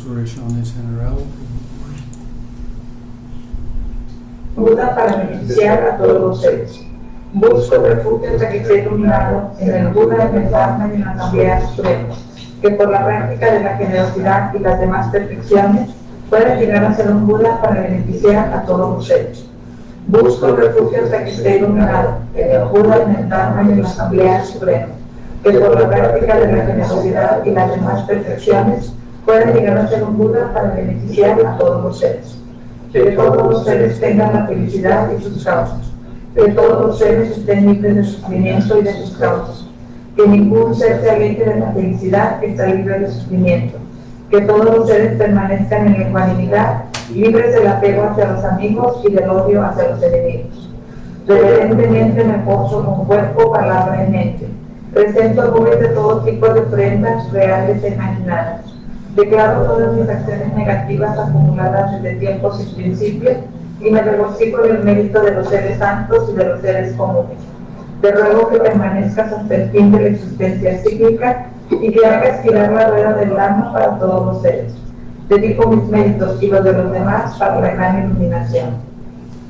Resurrección en general. Buda para beneficiar a todos los seres. Busco refugio hasta que sea iluminado en el Buda, en el Dharma y en la Asamblea Suprema, que por la práctica de la generosidad y las demás perfecciones pueda llegar a ser un Buda para beneficiar a todos los seres. Busco refugio hasta que esté iluminado en el Buda, en el Dharma y en la Asamblea Suprema, que por la práctica de la generosidad y las demás perfecciones pueda llegar a ser un Buda para beneficiar a todos los seres. Que todos los seres tengan la felicidad y sus causas. Que todos los seres estén libres de sufrimiento y de sus causas. Que ningún ser se aleje de la felicidad que está libre de sufrimiento. Que todos los seres permanezcan en la ecuanimidad, libres del apego hacia los amigos y del odio hacia los enemigos. Reverentemente me poso con cuerpo, palabra y mente. Presento nubes de todo tipo de ofrendas reales e imaginadas. Declaro todas mis acciones negativas acumuladas desde tiempos sin principio y me regocijo en el mérito de los seres santos y de los seres comunes. Te ruego que permanezcas hasta el fin de la existencia cíclica y que hagas girar la rueda del Dharma para todos los seres. Dedico mis méritos y los de los demás para la gran iluminación.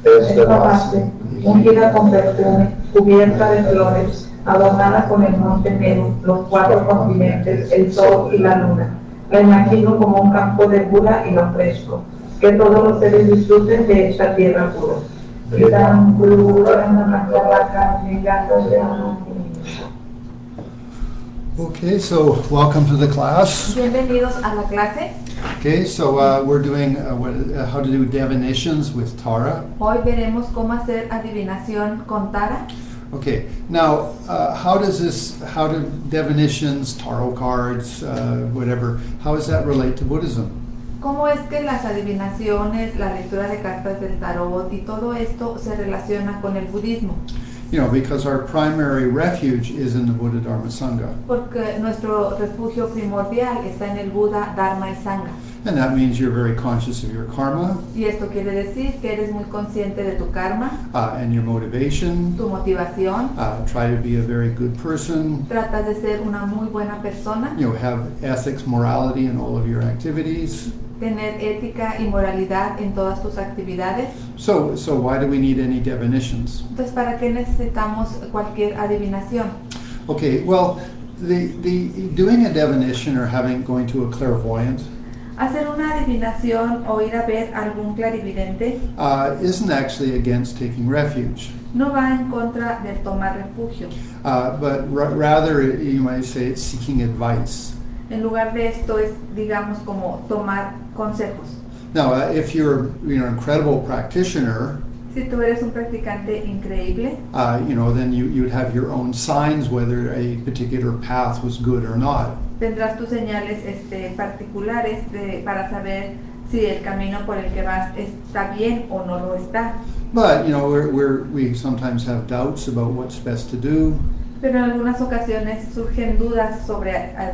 Esta base, ungida con perfume, cubierta de flores, adornada con el monte Meru, los 4 continentes, el sol y la luna. La imagino como un campo de Buda y lo ofrezco. Que todos los seres disfruten de esta tierra pura. Okay, so welcome to the class. Bienvenidos a la clase. Okay, so we're doing how to do divinations with Tara. Hoy veremos cómo hacer adivinación con Tara. Okay, now how do divinations, tarot cards, whatever, how does that relate to Buddhism? ¿Cómo es que las adivinaciones, la lectura de cartas del tarot y todo esto se relaciona con el budismo? You know, because our primary refuge is in the Buddha Dharma Sangha. Porque nuestro refugio primordial está en el Buda, Dharma y Sangha. And that means you're very conscious of your karma. Y esto quiere decir que eres muy consciente de tu karma, And your motivation. tu motivación. Try to be a very good person. Tratas de ser una muy buena persona, You know, have ethics, morality in all of your activities. tener ética y moralidad en todas tus actividades. So why do we need any divinations? Entonces, ¿para qué necesitamos cualquier adivinación? Okay, well, the doing a divination or going to a clairvoyant Hacer una adivinación o ir a ver algún clarividente isn't actually against taking refuge. no va en contra de tomar refugio. But rather, you might say, it's seeking advice. En lugar de esto es, digamos, como tomar consejos. Now, if you're an incredible practitioner, Si tú eres un practicante increíble, then you'd have your own signs whether a particular path was good or not. tendrás tus señales particulares para saber si el camino por el que vas está bien o no lo está. But we sometimes have doubts about what's best to do. Pero en algunas ocasiones surgen dudas sobre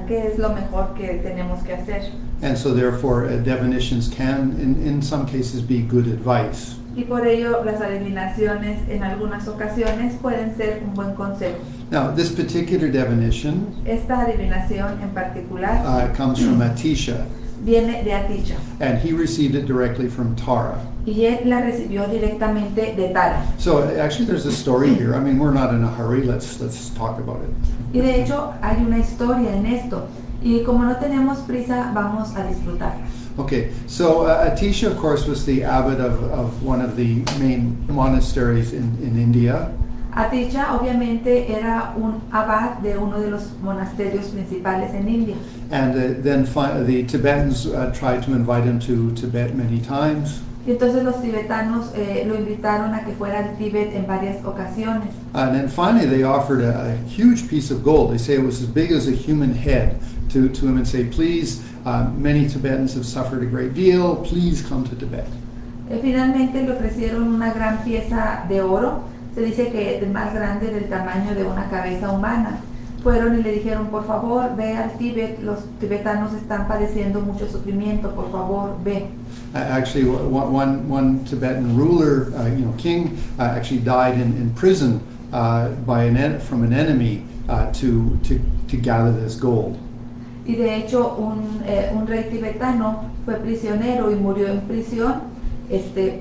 qué es lo mejor que tenemos que hacer. And so therefore divinations can in some cases be good advice. Y por ello las adivinaciones en algunas ocasiones pueden ser un buen consejo. Now this particular divination Esta adivinación en particular comes from Atisha, viene de Atisha and he received it directly from Tara. y él la recibió directamente de Tara. So actually there's a story here. I mean, we're not in a hurry. Let's talk about it. Y de hecho hay una historia en esto y como no tenemos prisa vamos a disfrutarla. Okay, so Atisha, of course, was the abbot of one of the main monasteries in India. Atisha obviamente era un abad de uno de los monasterios principales en India. And then the Tibetans tried to invite him to Tibet many times. Y entonces los tibetanos lo invitaron a que fuera al Tíbet en varias ocasiones. And then finally they offered a huge piece of gold. They say it was as big as a human head to him and say, please, many Tibetans have suffered a great deal, please come to Tibet. Finalmente le ofrecieron una gran pieza de oro, se dice que es más grande del tamaño de una cabeza humana. Fueron y le dijeron, por favor, ve al Tíbet, los tibetanos están padeciendo mucho sufrimiento, por favor, ve. Actually, one Tibetan ruler, king, actually died in prison from an enemy to gather this gold. Y de hecho un rey tibetano fue prisionero y murió en prisión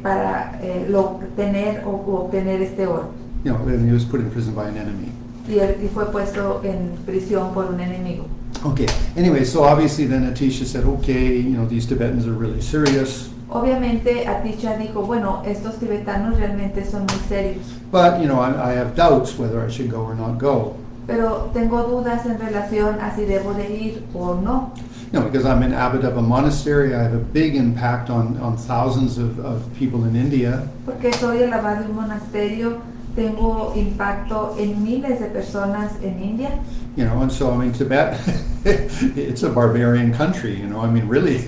para obtener este oro. You know, and he was put in prison by an enemy. Y fue puesto en prisión por un enemigo. Okay, anyway, so obviously then Atisha said, okay, you know, these Tibetans are really serious. Obviamente Atisha dijo, bueno, estos tibetanos realmente son muy serios, But, you know, I have doubts whether I should go or not go. pero tengo dudas en relación a si debo de ir o no. You know, because I'm an abbot of a monastery, I have a big impact on thousands of people in India. Porque soy el abad de un monasterio, tengo impacto en miles de personas en India. You know, and so, I mean, Tibet, it's a barbarian country, you know. I mean, really,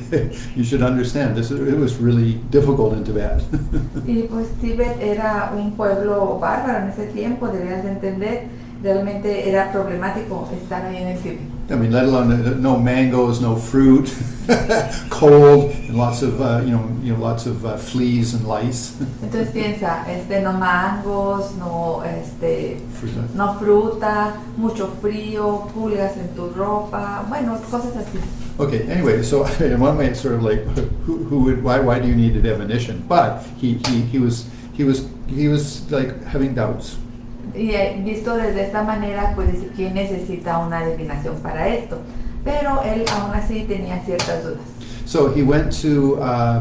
you should understand, it was really difficult in Tibet. Y pues Tíbet era un pueblo bárbaro en ese tiempo, debías de entender, realmente era problemático estar ahí en el Tíbet. I mean, let alone no mangoes, no fruit, cold, and lots of lots of fleas and lice. Entonces piensa, no mangos, no Fruta. no fruta, mucho frío, pulgas en tu ropa, bueno, cosas así. Okay. Anyway, so in one way, it's sort of like, why do you need a definition? But he was like having doubts. Y visto desde esta manera, pues dice, ¿quién necesita una adivinación para esto? Pero él aún así tenía ciertas dudas. So he went to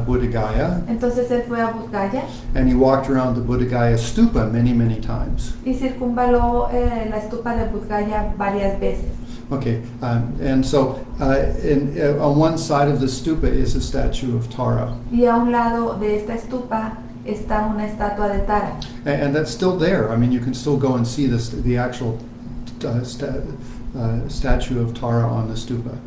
Buddha Gaya, Entonces él fue a Buddha Gaya and he walked around the Buddha Gaya stupa many times. y circunvaló la estupa de Buddha Gaya varias veces. Okay, and so on one side of the stupa is a statue of Tara, Y a un lado de esta estupa está una estatua de Tara. and that's still there. I mean, you can still go and see the actual statue of Tara on the stupa.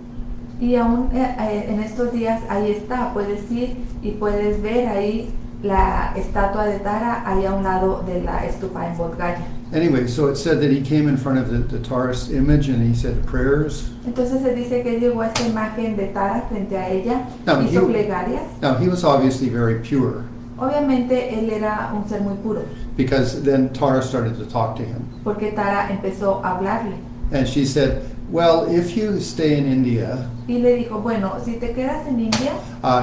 Y aún en estos días ahí está, puedes ir y puedes ver ahí la estatua de Tara ahí a un lado de la estupa en Buddha Gaya. Anyway, so it said that he came in front of the Tara's image and he said prayers. Entonces se dice que él llegó a esta imagen de Tara frente a ella, No, hizo he- plegarias. Now, he was obviously very pure, Obviamente él era un ser muy puro, because then Tara started to talk to him. porque Tara empezó a hablarle And she said, well, if you stay in India, y le dijo, bueno, si te quedas en India,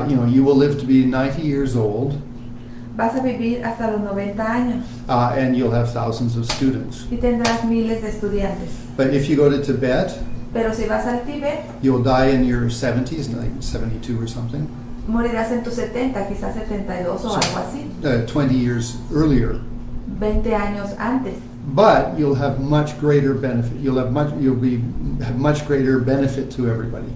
you will live to be 90 years old, vas a vivir hasta los 90 años and you'll have thousands of students. y tendrás miles de estudiantes. But if you go to Tibet, Pero si vas al Tíbet, you'll die in your 70s, like 72 or something, morirás en tus 70, quizás 72 o algo así, 20 years earlier. 20 años antes. But you'll have much greater benefit. Have much greater benefit to everybody.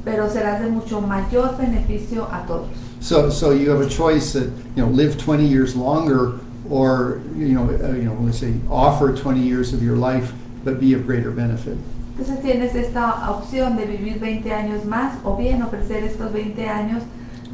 Pero serás de mucho mayor beneficio a todos. So you have a choice that, live 20 years longer, or let's say offer 20 years of your life but be of greater benefit. Entonces tienes esta opción de vivir 20 años más o bien ofrecer estos 20 años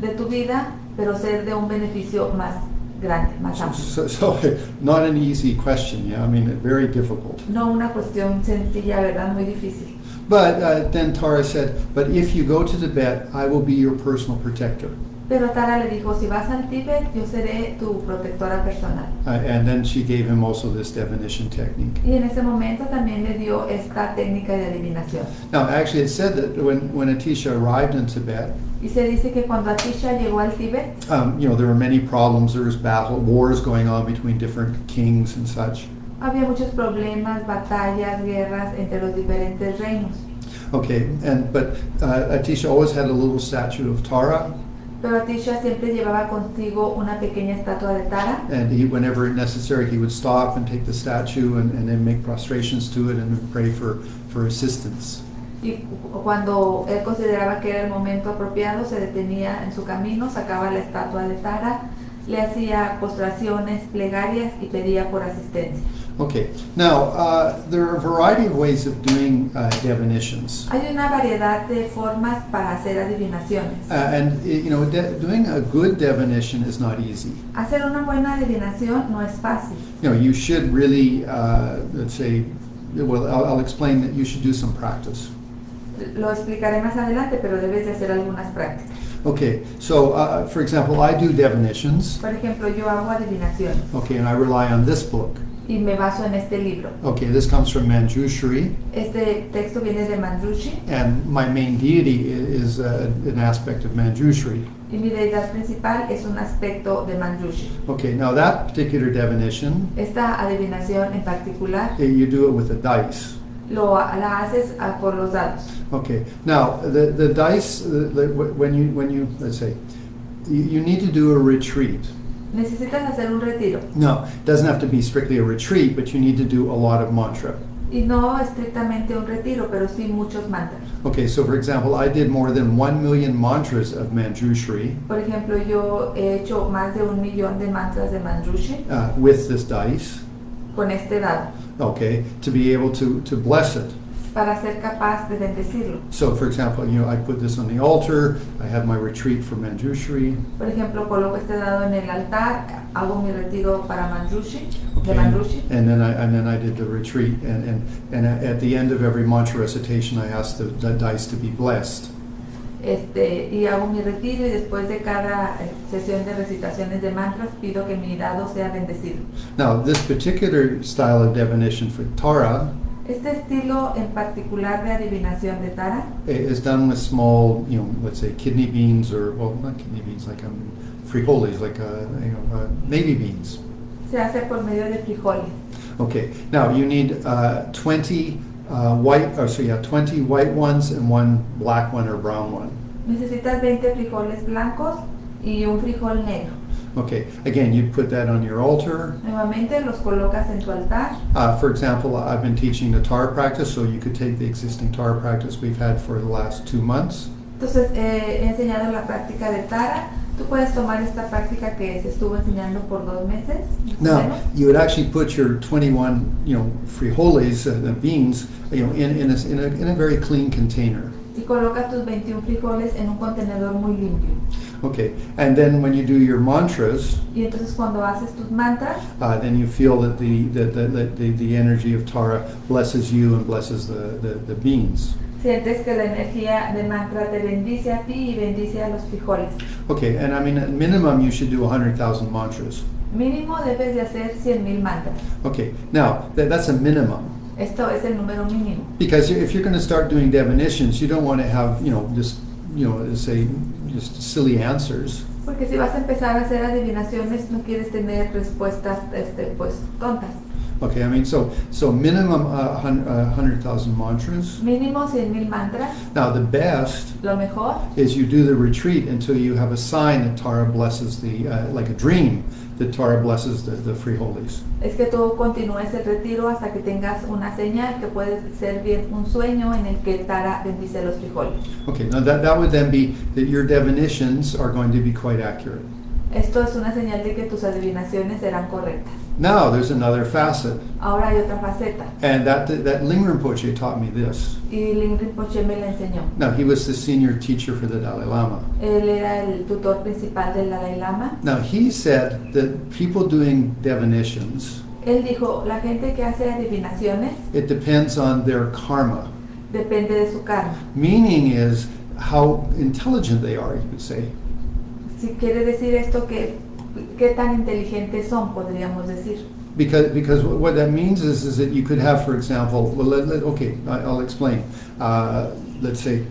de tu vida, pero ser de un beneficio más grande, más amplio. So not an easy question, I mean, very difficult. No una cuestión sencilla, ¿verdad? Muy difícil. But then Tara said, but if you go to Tibet, I will be your personal protector. Pero Tara le dijo, si vas al Tíbet, yo seré tu protectora personal. And then she gave him also this divination technique. Y en ese momento también le dio esta técnica de adivinación. Now, actually, it said that when Atisha arrived in Tibet, Y se dice que cuando Atisha llegó al Tíbet, there were many problems. There was wars going on between different kings and such. había muchos problemas, batallas, guerras entre los diferentes reinos. Okay, but Atisha always had a little statue of Tara, Pero Atisha siempre llevaba consigo una pequeña estatua de Tara. and whenever necessary, he would stop and take the statue and then make prostrations to it and pray for assistance. Y cuando él consideraba que era el momento apropiado, se detenía en su camino, sacaba la estatua de Tara, le hacía postraciones, plegarias y pedía por asistencia. Okay, now there are a variety of ways of doing divinations. Hay una variedad de formas para hacer adivinaciones. And doing a good divination is not easy. Hacer una buena adivinación no es fácil. You should really, let's say, well, I'll explain that you should do some practice. Lo explicaré más adelante, pero debes de hacer algunas prácticas. Okay, so for example, I do divinations, Por ejemplo, yo hago adivinaciones okay, and I rely on this book. y me baso en este libro. Okay, this comes from Manjushri, Este texto viene de Manjushri and my main deity is an aspect of Manjushri. y mi deidad principal es un aspecto de Manjushri. Okay, now that particular divination, Esta adivinación en particular you do it with the dice. la haces por los dados. Okay, now the dice, when you let's say, you need to do a retreat. Necesitas hacer un retiro No, it doesn't have to be strictly a retreat, but you need to do a lot of mantra. y no estrictamente un retiro, pero sí muchos mantras. Okay, so for example, I did more than 1 million mantras of Manjushri Por ejemplo, yo he hecho más de 1 millón de mantras de Manjushri with this dice, con este dado okay, to be able to bless it. para ser capaz de bendecirlo. So for example, I put this on the altar, I had my retreat for Manjushri, Por ejemplo, coloco este dado en el altar, hago mi retiro para Manjushri, de okay, Manjushri. and then I did the retreat, and at the end of every mantra recitation, I asked the dice to be blessed. Y hago mi retiro y después de cada sesión de recitaciones de mantras pido que mi dado sea bendecido. Now, this particular style of divination for Tara Este estilo en particular de adivinación de Tara is done with small, let's say kidney beans, or well, not kidney beans, like frijoles, like navy beans. se hace por medio de frijoles. Okay. Now you need 20 20 white ones and one black one or brown one. Necesitas 20 frijoles blancos y un frijol negro. Okay. Again, you'd put that on your altar. Nuevamente los colocas en tu altar. For example, I've been teaching the Tara practice, so you could take the existing Tara practice we've had for the last 2 months. Entonces he enseñado la práctica de Tara. Tú puedes tomar esta práctica que se estuvo enseñando por 2 meses. más o Now, menos. you would actually put your 21, frijoles, the beans, in a very clean container. Y colocas tus 21 frijoles en un contenedor muy limpio. Okay, and then when you do your mantras, Y entonces cuando haces tus mantras, then you feel that the energy of Tara blesses you and blesses the beans. sientes que la energía de mantra te bendice a ti y bendice a los frijoles. Okay, and I mean at minimum you should do 100,000 mantras. Mínimo debes de hacer 100,000 mantras. Okay, now that's a minimum. Esto es el número mínimo. Because if you're going to start doing divinations, you don't want to have, just, say, just silly answers. Porque si vas a empezar a hacer adivinaciones, no quieres tener respuestas pues tontas. Okay, I mean, so minimum 100,000 mantras. Mínimo 100,000 mantras. Now, the best Lo mejor is you do the retreat until you have a sign that Tara blesses like a dream, that Tara blesses the frijoles. es que tú continúes el retiro hasta que tengas una señal que puede ser bien un sueño en el que Tara bendice los frijoles. Okay, now that would then be that your divinations are going to be quite accurate. Esto es una señal de que tus adivinaciones serán correctas. Now, there's another facet, Ahora hay otra faceta. and that Ling Rinpoche taught me this. Y Ling Rinpoche me la enseñó. Now, he was the senior teacher for the Dalai Lama. Él era el tutor principal del Dalai Lama. Now, he said that people doing divinations, Él dijo, la gente que hace adivinaciones it depends on their karma. depende de su karma. Meaning is how intelligent they are, you could say. Si quiere decir esto, que qué tan inteligentes son, podríamos decir. Because what that means is that you could have, for example, I'll explain. Let's say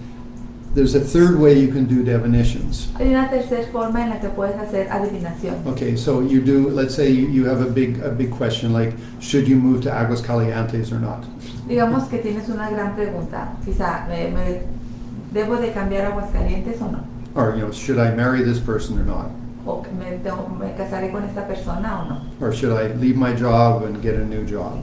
there's a third way you can do divinations. Hay una tercera forma en la que puedes hacer adivinación. Okay, so you do, let's say you have a big question like, should you move to Aguas Calientes or not? Digamos que tienes una gran pregunta, quizá, ¿debo de cambiar Aguascalientes o no? Or, should I marry this person or not? ¿O que me casaré con esta persona o no? Or should I leave my job and get a new job?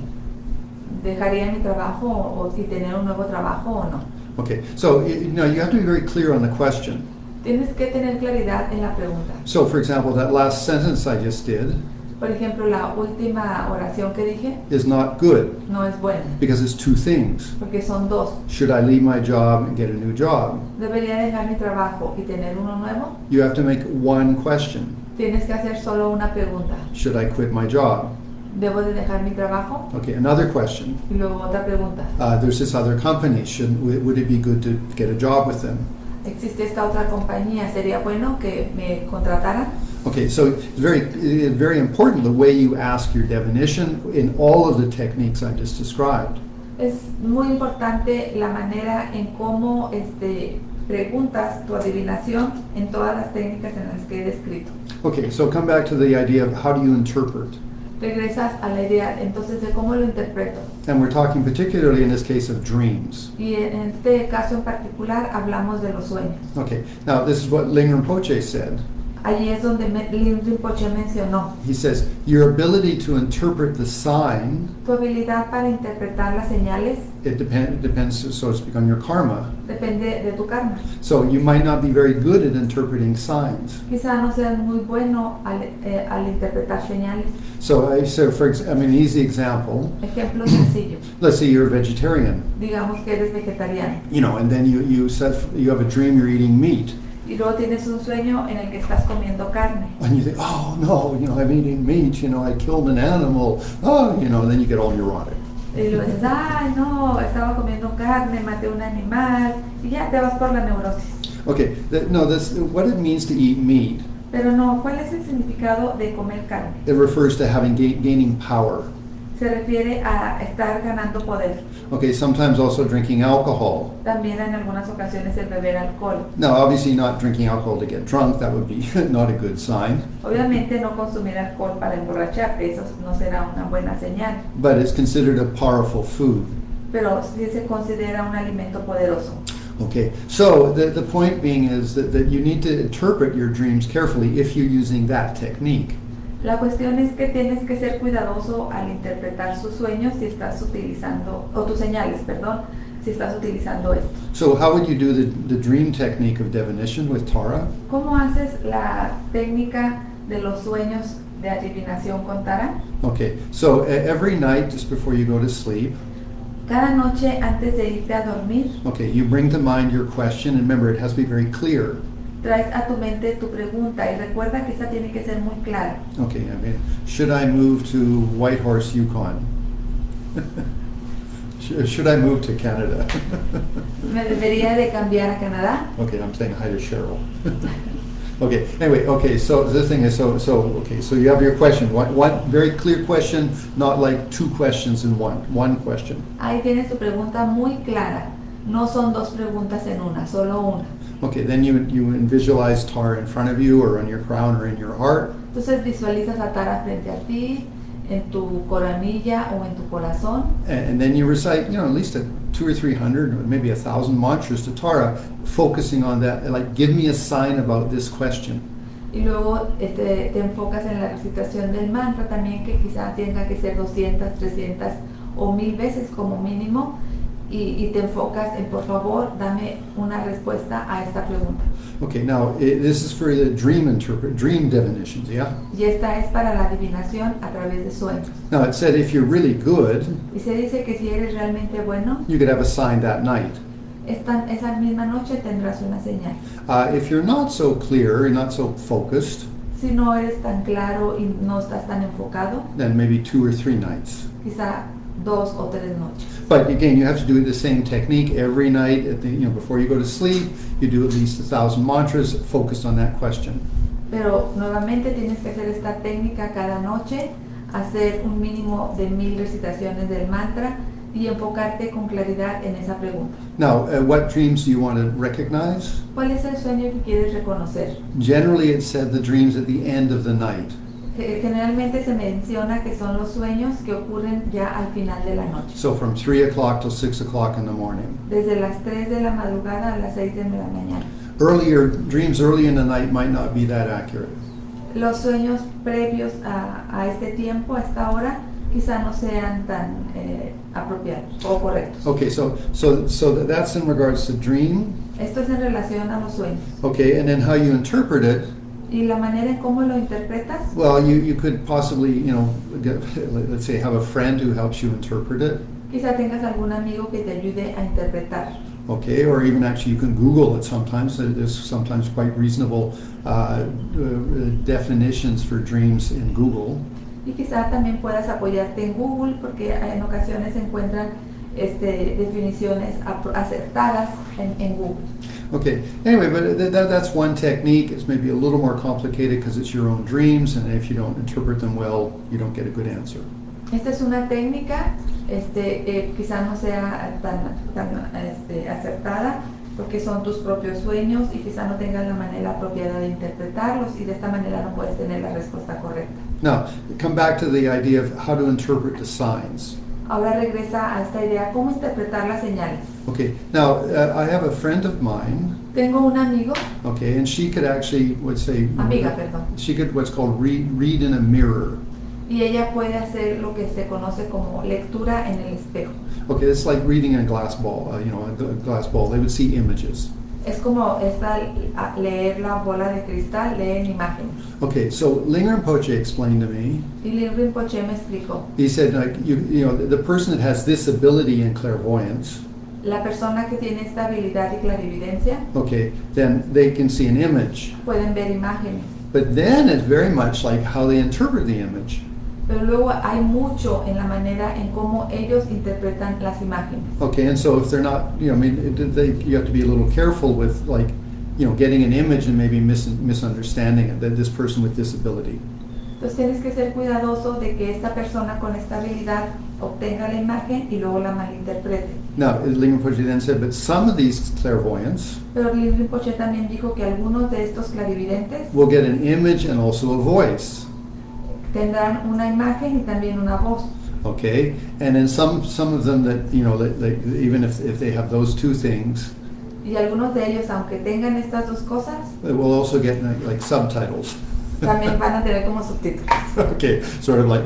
¿Dejaría mi trabajo y tener un nuevo trabajo o no? Okay, so you have to be very clear on the question. Tienes que tener claridad en la pregunta. So, for example, that last sentence I just did Por ejemplo, la última oración que dije is not good no es buena, because it's two things. porque son dos. Should I leave my job and get a new job? ¿Debería dejar mi trabajo y tener uno nuevo? You have to make one question. Tienes que hacer solo una pregunta. Should I quit my job? ¿Debo de dejar mi trabajo? Okay, another question. Y luego otra pregunta. There's this other company. Would it be good to get a job with them? Existe esta otra compañía, ¿sería bueno que me contrataran? Okay, so it's very important the way you ask your divination in all of the techniques I just described. Es muy importante la manera en cómo preguntas tu adivinación en todas las técnicas en las que he descrito. Okay, so come back to the idea of how do you interpret. Regresas a la idea entonces de cómo lo interpreto. And we're talking particularly in this case of dreams. Y en este caso en particular hablamos de los sueños. Okay, now this is what Ling Rinpoche said. Allí es donde Ling Rinpoche mencionó. He says, your ability to interpret the sign, Tu habilidad para interpretar las señales it depends, so to speak, on your karma. depende de tu karma. So you might not be very good at interpreting signs. Quizá no seas muy bueno al interpretar señales. So an easy example, Ejemplo sencillo. let's say you're a vegetarian, Digamos que eres vegetariano and then you have a dream you're eating meat. y luego tienes un sueño en el que estás comiendo carne. And you think, oh no, I'm eating meat, I killed an animal, then you get all neurotic. Y luego dices, ay no, estaba comiendo carne, maté un animal, y ya te vas por la neurosis. Okay, what it means to eat meat, Pero no, ¿cuál es el significado de comer carne? it refers to gaining power. Se refiere a estar ganando poder. Okay, sometimes also drinking alcohol. También en algunas ocasiones el beber alcohol. Now, obviously not drinking alcohol to get drunk, that would be not a good sign. Obviamente no consumir alcohol para emborracharte, eso no será una buena señal. But it's considered a powerful food. Pero sí se considera un alimento poderoso. Okay, so the point being is that you need to interpret your dreams carefully if you're using that technique. La cuestión es que tienes que ser cuidadoso al interpretar sus sueños si estás utilizando, o tus señales, perdón, si estás utilizando esto. So how would you do the dream technique of divination with Tara? ¿Cómo haces la técnica de los sueños de adivinación con Tara? Okay, so every night just before you go to sleep, Cada noche antes de irte a dormir, okay, you bring to mind your question, and remember it has to be very clear. traes a tu mente tu pregunta y recuerda que esa tiene que ser muy clara. Okay, should I move to Whitehorse, Yukon? Should I move to Canada? ¿Me debería de cambiar a Canadá? Okay, I'm saying hi to Cheryl. Okay, anyway, okay, so the thing is, so you have your question, one very clear question, not like two questions in one question. Ahí tienes tu pregunta muy clara. No son dos preguntas en una, solo una. Okay, then you visualize Tara in front of you or on your crown or in your heart. Entonces visualizas a Tara frente a ti, en tu coronilla o en tu corazón. And then you recite, at least 200 or 300, or maybe 1,000 mantras to Tara, focusing on that, like, give me a sign about this question. Y luego te enfocas en la recitación del mantra también, que quizá tenga que ser 200, 300 o 1000 veces como mínimo. Y te enfocas en, por favor, dame una respuesta a esta pregunta. Okay, now this is for the dream divinations, yeah? Y esta es para la adivinación a través de sueños. Now it said if you're really good, Y se dice que si eres realmente bueno, you could have a sign that night. esa misma noche tendrás una señal. If you're not so clear, you're not so focused, Si no eres tan claro y no estás tan enfocado, then maybe 2 or 3 nights. quizá 2 o 3 noches. But again, you have to do the same technique every night. Before you go to sleep, you do at least 1,000 mantras focused on that question. Pero nuevamente tienes que hacer esta técnica cada noche, hacer un mínimo de 1000 recitaciones del mantra y enfocarte con claridad en esa pregunta. Now, what dreams do you want to recognize? ¿Cuál es el sueño que quieres reconocer? Generally, it said the dreams at the end of the night. Generalmente se menciona que son los sueños que ocurren ya al final de la noche. So from 3 o'clock till 6 o'clock in the morning. Desde las 3 de la madrugada a las 6 de la mañana. Dreams early in the night might not be that accurate. Los sueños previos a este tiempo, a esta hora, quizá no sean tan apropiados o correctos. Okay, so that's in regards to dream. Esto es en relación a los sueños. Okay, and then how you interpret it. Y la manera en cómo lo interpretas, Well, you could possibly, let's say, have a friend who helps you interpret it. quizá tengas algún amigo que te ayude a interpretar. Okay, or even actually you can Google it sometimes. There's sometimes quite reasonable definitions for dreams in Google. Y quizá también puedas apoyarte en Google porque en ocasiones se encuentran definiciones acertadas en Google. Okay, anyway, but that's one technique. It's maybe a little more complicated because it's your own dreams, and if you don't interpret them well, you don't get a good answer. Esta es una técnica, quizá no sea tan acertada, porque son tus propios sueños y quizá no tengas la manera apropiada de interpretarlos y de esta manera no puedes tener la respuesta correcta. Now, come back to the idea of how to interpret the signs. Ahora regresa a esta idea, ¿cómo interpretar las señales? Okay, now I have a friend of mine, Tengo un amigo, okay, and she could actually, amiga, perdón, she could what's called read in a mirror. y ella puede hacer lo que se conoce como lectura en el espejo. Okay, it's like reading in a glass ball, a glass ball. They would see images. Es como leer la bola de cristal, leen imágenes. Okay, so Linger Rinpoche explained to me, Y Lin Rinpoche me explicó, he said, like, the person that has this ability in clairvoyance, la persona que tiene esta habilidad y clarividencia okay, then they can see an image. pueden ver imágenes. But then it's very much like how they interpret the image. Pero luego hay mucho en la manera en cómo ellos interpretan las imágenes. Okay, and so if they're not, you have to be a little careful with, like, getting an image and maybe misunderstanding it, that this person with this ability. Entonces tienes que ser cuidadoso de que esta persona con esta habilidad obtenga la imagen y luego la malinterprete. Now, Linger Rinpoche then said, but some of these clairvoyants Pero Lin Rinpoche también dijo que algunos de estos clarividentes will get an image and also a voice. tendrán una imagen y también una voz. Okay, and then some of them that even if they have those two things, Y algunos de ellos, aunque tengan estas dos cosas, they will also get like subtitles. también van a tener como subtítulos. Okay, sort of like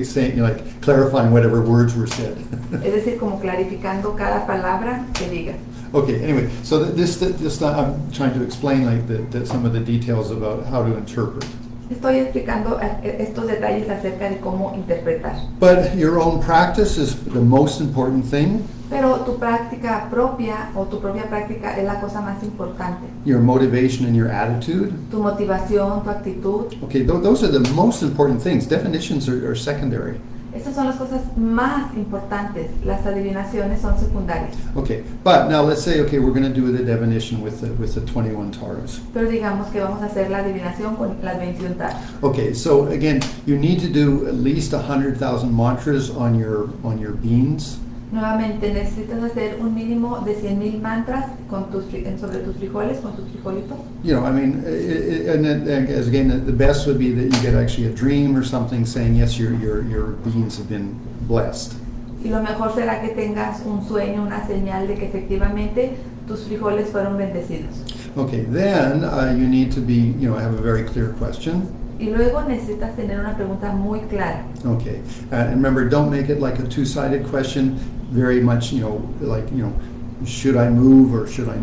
saying, like clarifying whatever words were said. Es decir, como clarificando cada palabra que diga. Okay, anyway, so this I'm trying to explain like some of the details about how to interpret. Estoy explicando estos detalles acerca de cómo interpretar. But your own practice is the most important thing. Pero tu práctica propia o tu propia práctica es la cosa más importante. Your motivation and your attitude. Tu motivación, tu actitud. Okay, those are the most important things. Definitions are secondary. Estas son las cosas más importantes. Las adivinaciones son secundarias. Okay, but now let's say, okay, we're going to do the divination with the 21 Taras. Pero digamos que vamos a hacer la adivinación con las 21 taras. Okay, so again, you need to do at least 100,000 mantras on your beans. Nuevamente necesitas hacer un mínimo de 100,000 mantras sobre tus frijoles, con tus frijolitos. I mean, and as again, the best would be that you get actually a dream or something saying, yes, your beans have been blessed. Y lo mejor será que tengas un sueño, una señal de que efectivamente tus frijoles fueron bendecidos. Okay, then you need to be, have a very clear question. Y luego necesitas tener una pregunta muy clara. Okay, and remember, don't make it like a two-sided question. Very much, should I move or should I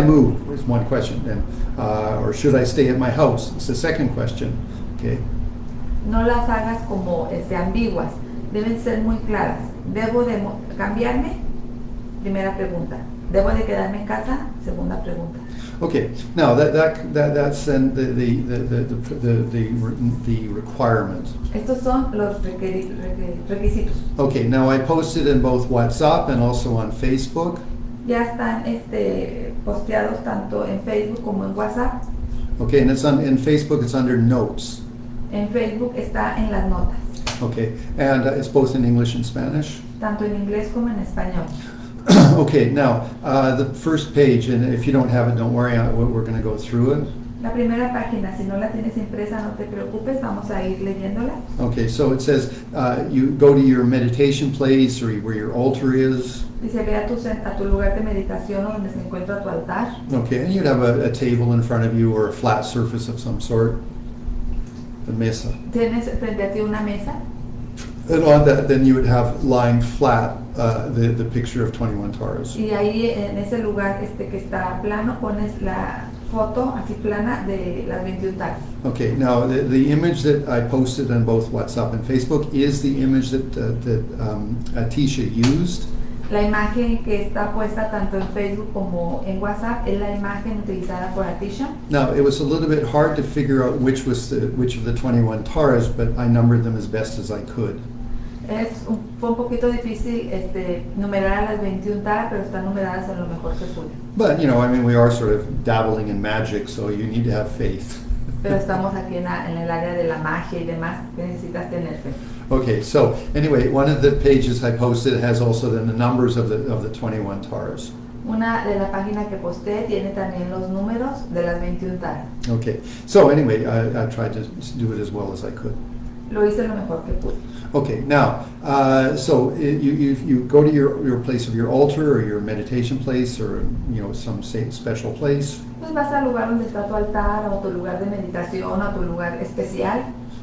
move is one question, and or should I stay at my house? It's the second question. Okay. No las hagas como ambiguas. Deben ser muy claras. ¿Debo de cambiarme? Primera pregunta. ¿Debo de quedarme en casa? Segunda pregunta. Okay. Now that's then the requirement. Estos son los requisitos. Okay. Now I posted in both WhatsApp and also on Facebook. Ya están posteados tanto en Facebook como en WhatsApp. Okay, and in Facebook it's under notes. En Facebook está en las notas. Okay, and it's both in English and Spanish. Tanto en inglés como en español. Okay, now the first page, and if you don't have it, don't worry, we're going to go through it. La primera página, si no la tienes impresa, no te preocupes, vamos a ir leyéndola. Okay, so it says you go to your meditation place or where your altar is. Dice, ve a tu lugar de meditación o donde se encuentra tu altar. Okay, and you'd have a table in front of you or a flat surface of some sort, a mesa. Tienes frente a ti una mesa. And on that, then you would have lying flat the picture of 21 Taras. Y ahí en ese lugar que está plano pones la foto así plana de las 21 taras. Okay, now the image that I posted on both WhatsApp and Facebook is the image that Atisha used. La imagen que está puesta tanto en Facebook como en WhatsApp es la imagen utilizada por Atisha. Now, it was a little bit hard to figure out which of the 21 Taras, but I numbered them as best as I could. Fue un poquito difícil numerar a las 21 Tara, pero están numeradas en lo mejor que pude. But, I mean, we are sort of dabbling in magic, so you need to have faith. Pero estamos aquí en el área de la magia y demás, que necesitas tener fe. Okay, so anyway, one of the pages I posted has also then the numbers of the 21 Taras. Una de la página que posté tiene también los números de las 21 Tara. Okay, so anyway, I tried to do it as well as I could. Lo hice lo mejor que pude. Okay, now, so you go to your place of your altar or your meditation place or, some special place. Pues vas al lugar donde está tu altar o tu lugar de meditación o tu lugar especial.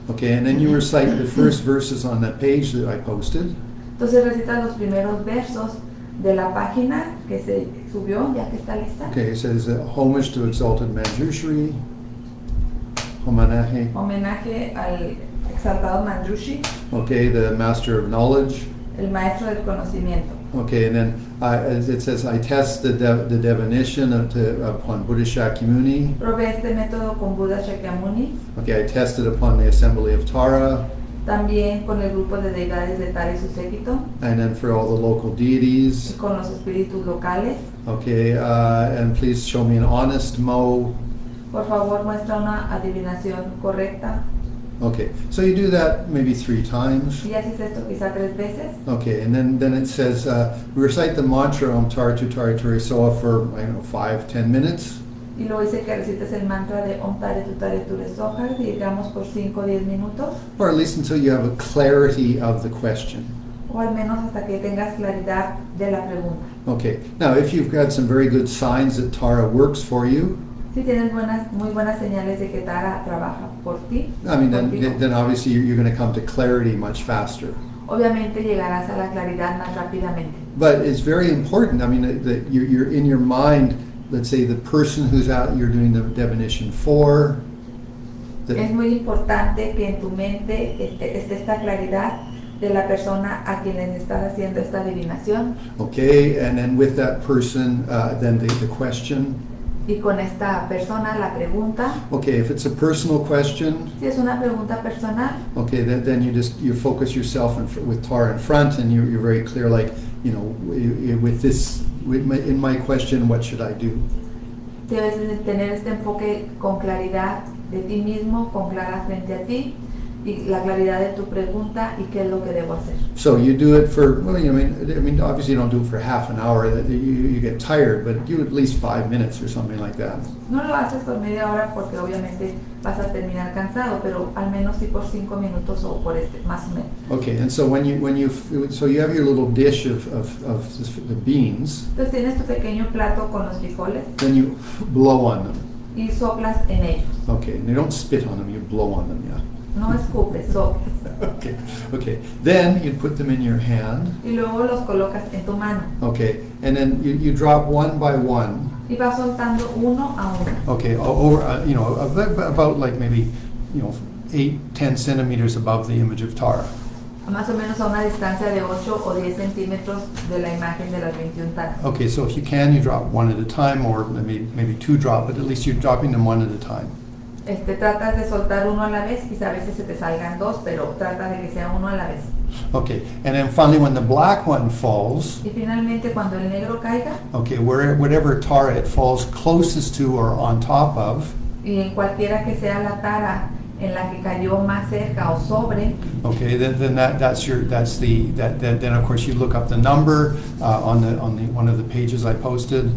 Okay, and then you recite the first verses on that page that I posted. Entonces recitas los primeros versos de la página que se subió, ya que está lista. Okay, it says, homage to exalted Manjushri, homenaje. Homenaje al exaltado Manjushri, Okay, the master of knowledge. el maestro del conocimiento. Okay, and then it says, I test the divination upon Buddha Shakyamuni. Probé este método con Buda Shakyamuni, Okay, I tested upon the assembly of Tara, también con el grupo de deidades de Tara y su séquito, and then for all the local y deities. con los espíritus locales. Okay, and please show me an honest mo. Por favor, muestra una adivinación correcta. Okay, so you do that maybe 3 times. Y haces esto quizá 3 veces. Okay, and then it says, recite the mantra Om Tara Tu Tara Turi Soa for, 5-10 minutes. Y luego dice que recites el mantra de Om Tare Tu Tare Tu Re Soha, digamos por 5 o 10 minutos, Or at least until you have a clarity of the question. o al menos hasta que tengas claridad de la pregunta. Okay, now if you've got some very good signs that Tara works for you, Si tienes muy buenas señales de que Tara trabaja por ti, I mean, contigo, then obviously you're going to come to clarity much faster. obviamente llegarás a la claridad más rápidamente. But it's very important, I mean, that you're in your mind, let's say the person who's out, you're doing the divination for. Es muy importante que en tu mente esté esta claridad de la persona a quien les estás haciendo esta adivinación, Okay, and then with that person, then the question. y con esta persona la pregunta. Okay, if it's a personal question, Si es una pregunta personal, okay, then you focus yourself with Tara in front, and you're very clear, like, in my question, what should I do? debes de tener este enfoque con claridad de ti mismo, con clara frente a ti, y la claridad de tu pregunta y qué es lo que debo hacer. So you do it for, well, I mean, obviously you don't do it for half an hour, that you get tired, but do at least 5 minutes or something like that. No lo haces por media hora porque obviamente vas a terminar cansado, pero al menos sí por 5 minutos o por más o menos. Okay, and so so you have your little dish of the beans, Entonces tienes tu pequeño plato con los frijoles then you blow on them. y soplas en ellos. Okay, and you don't spit on them, you blow on them, yeah. No escupes, soplas. Okay. Then you put them in your hand. Y luego los colocas en tu mano. Okay, and then you drop one by one. Y vas soltando uno a uno. Okay, over about like maybe 8-10 centimeters above the image of Tara. Más o menos a una distancia de 8 o 10 centímetros de la imagen de las 21 Taras. Okay, so if you can, you drop one at a time, or maybe 2 drop, but at least you're dropping them one at a time. Tratas de soltar uno a la vez, quizá a veces se te salgan 2, pero trata de que sea uno a la vez. Okay, and then finally when the black one falls, Y finalmente cuando el negro caiga, okay, whatever Tara it falls closest to or on top of, y en cualquiera que sea la Tara en la que cayó más cerca o sobre, okay, then then of course you look up the number on one of the pages I posted.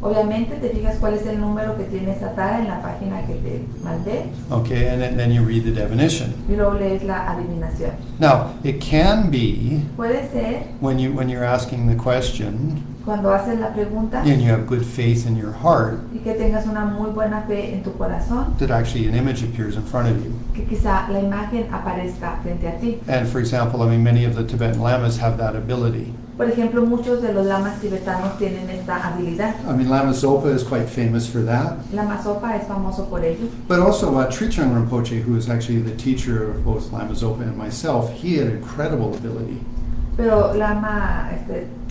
obviamente te fijas cuál es el número que tiene esa Tara en la página que te mandé, Okay, and then you read the divination. y luego lees la adivinación. Now, it can be Puede ser when you're asking the question cuando haces la pregunta and you have good faith in your heart y que tengas una muy buena fe en tu corazón, that actually an image appears in front of you. que quizá la imagen aparezca frente a ti. And for example, I mean, many of the Tibetan lamas have that ability. Por ejemplo, muchos de los lamas tibetanos tienen esta habilidad. I mean, Lama Zopa is quite famous for that. Lama Zopa es famoso por ello. But also Trichang Rinpoche, who is actually the teacher of both Lama Zopa and myself, he had incredible ability. Pero Lama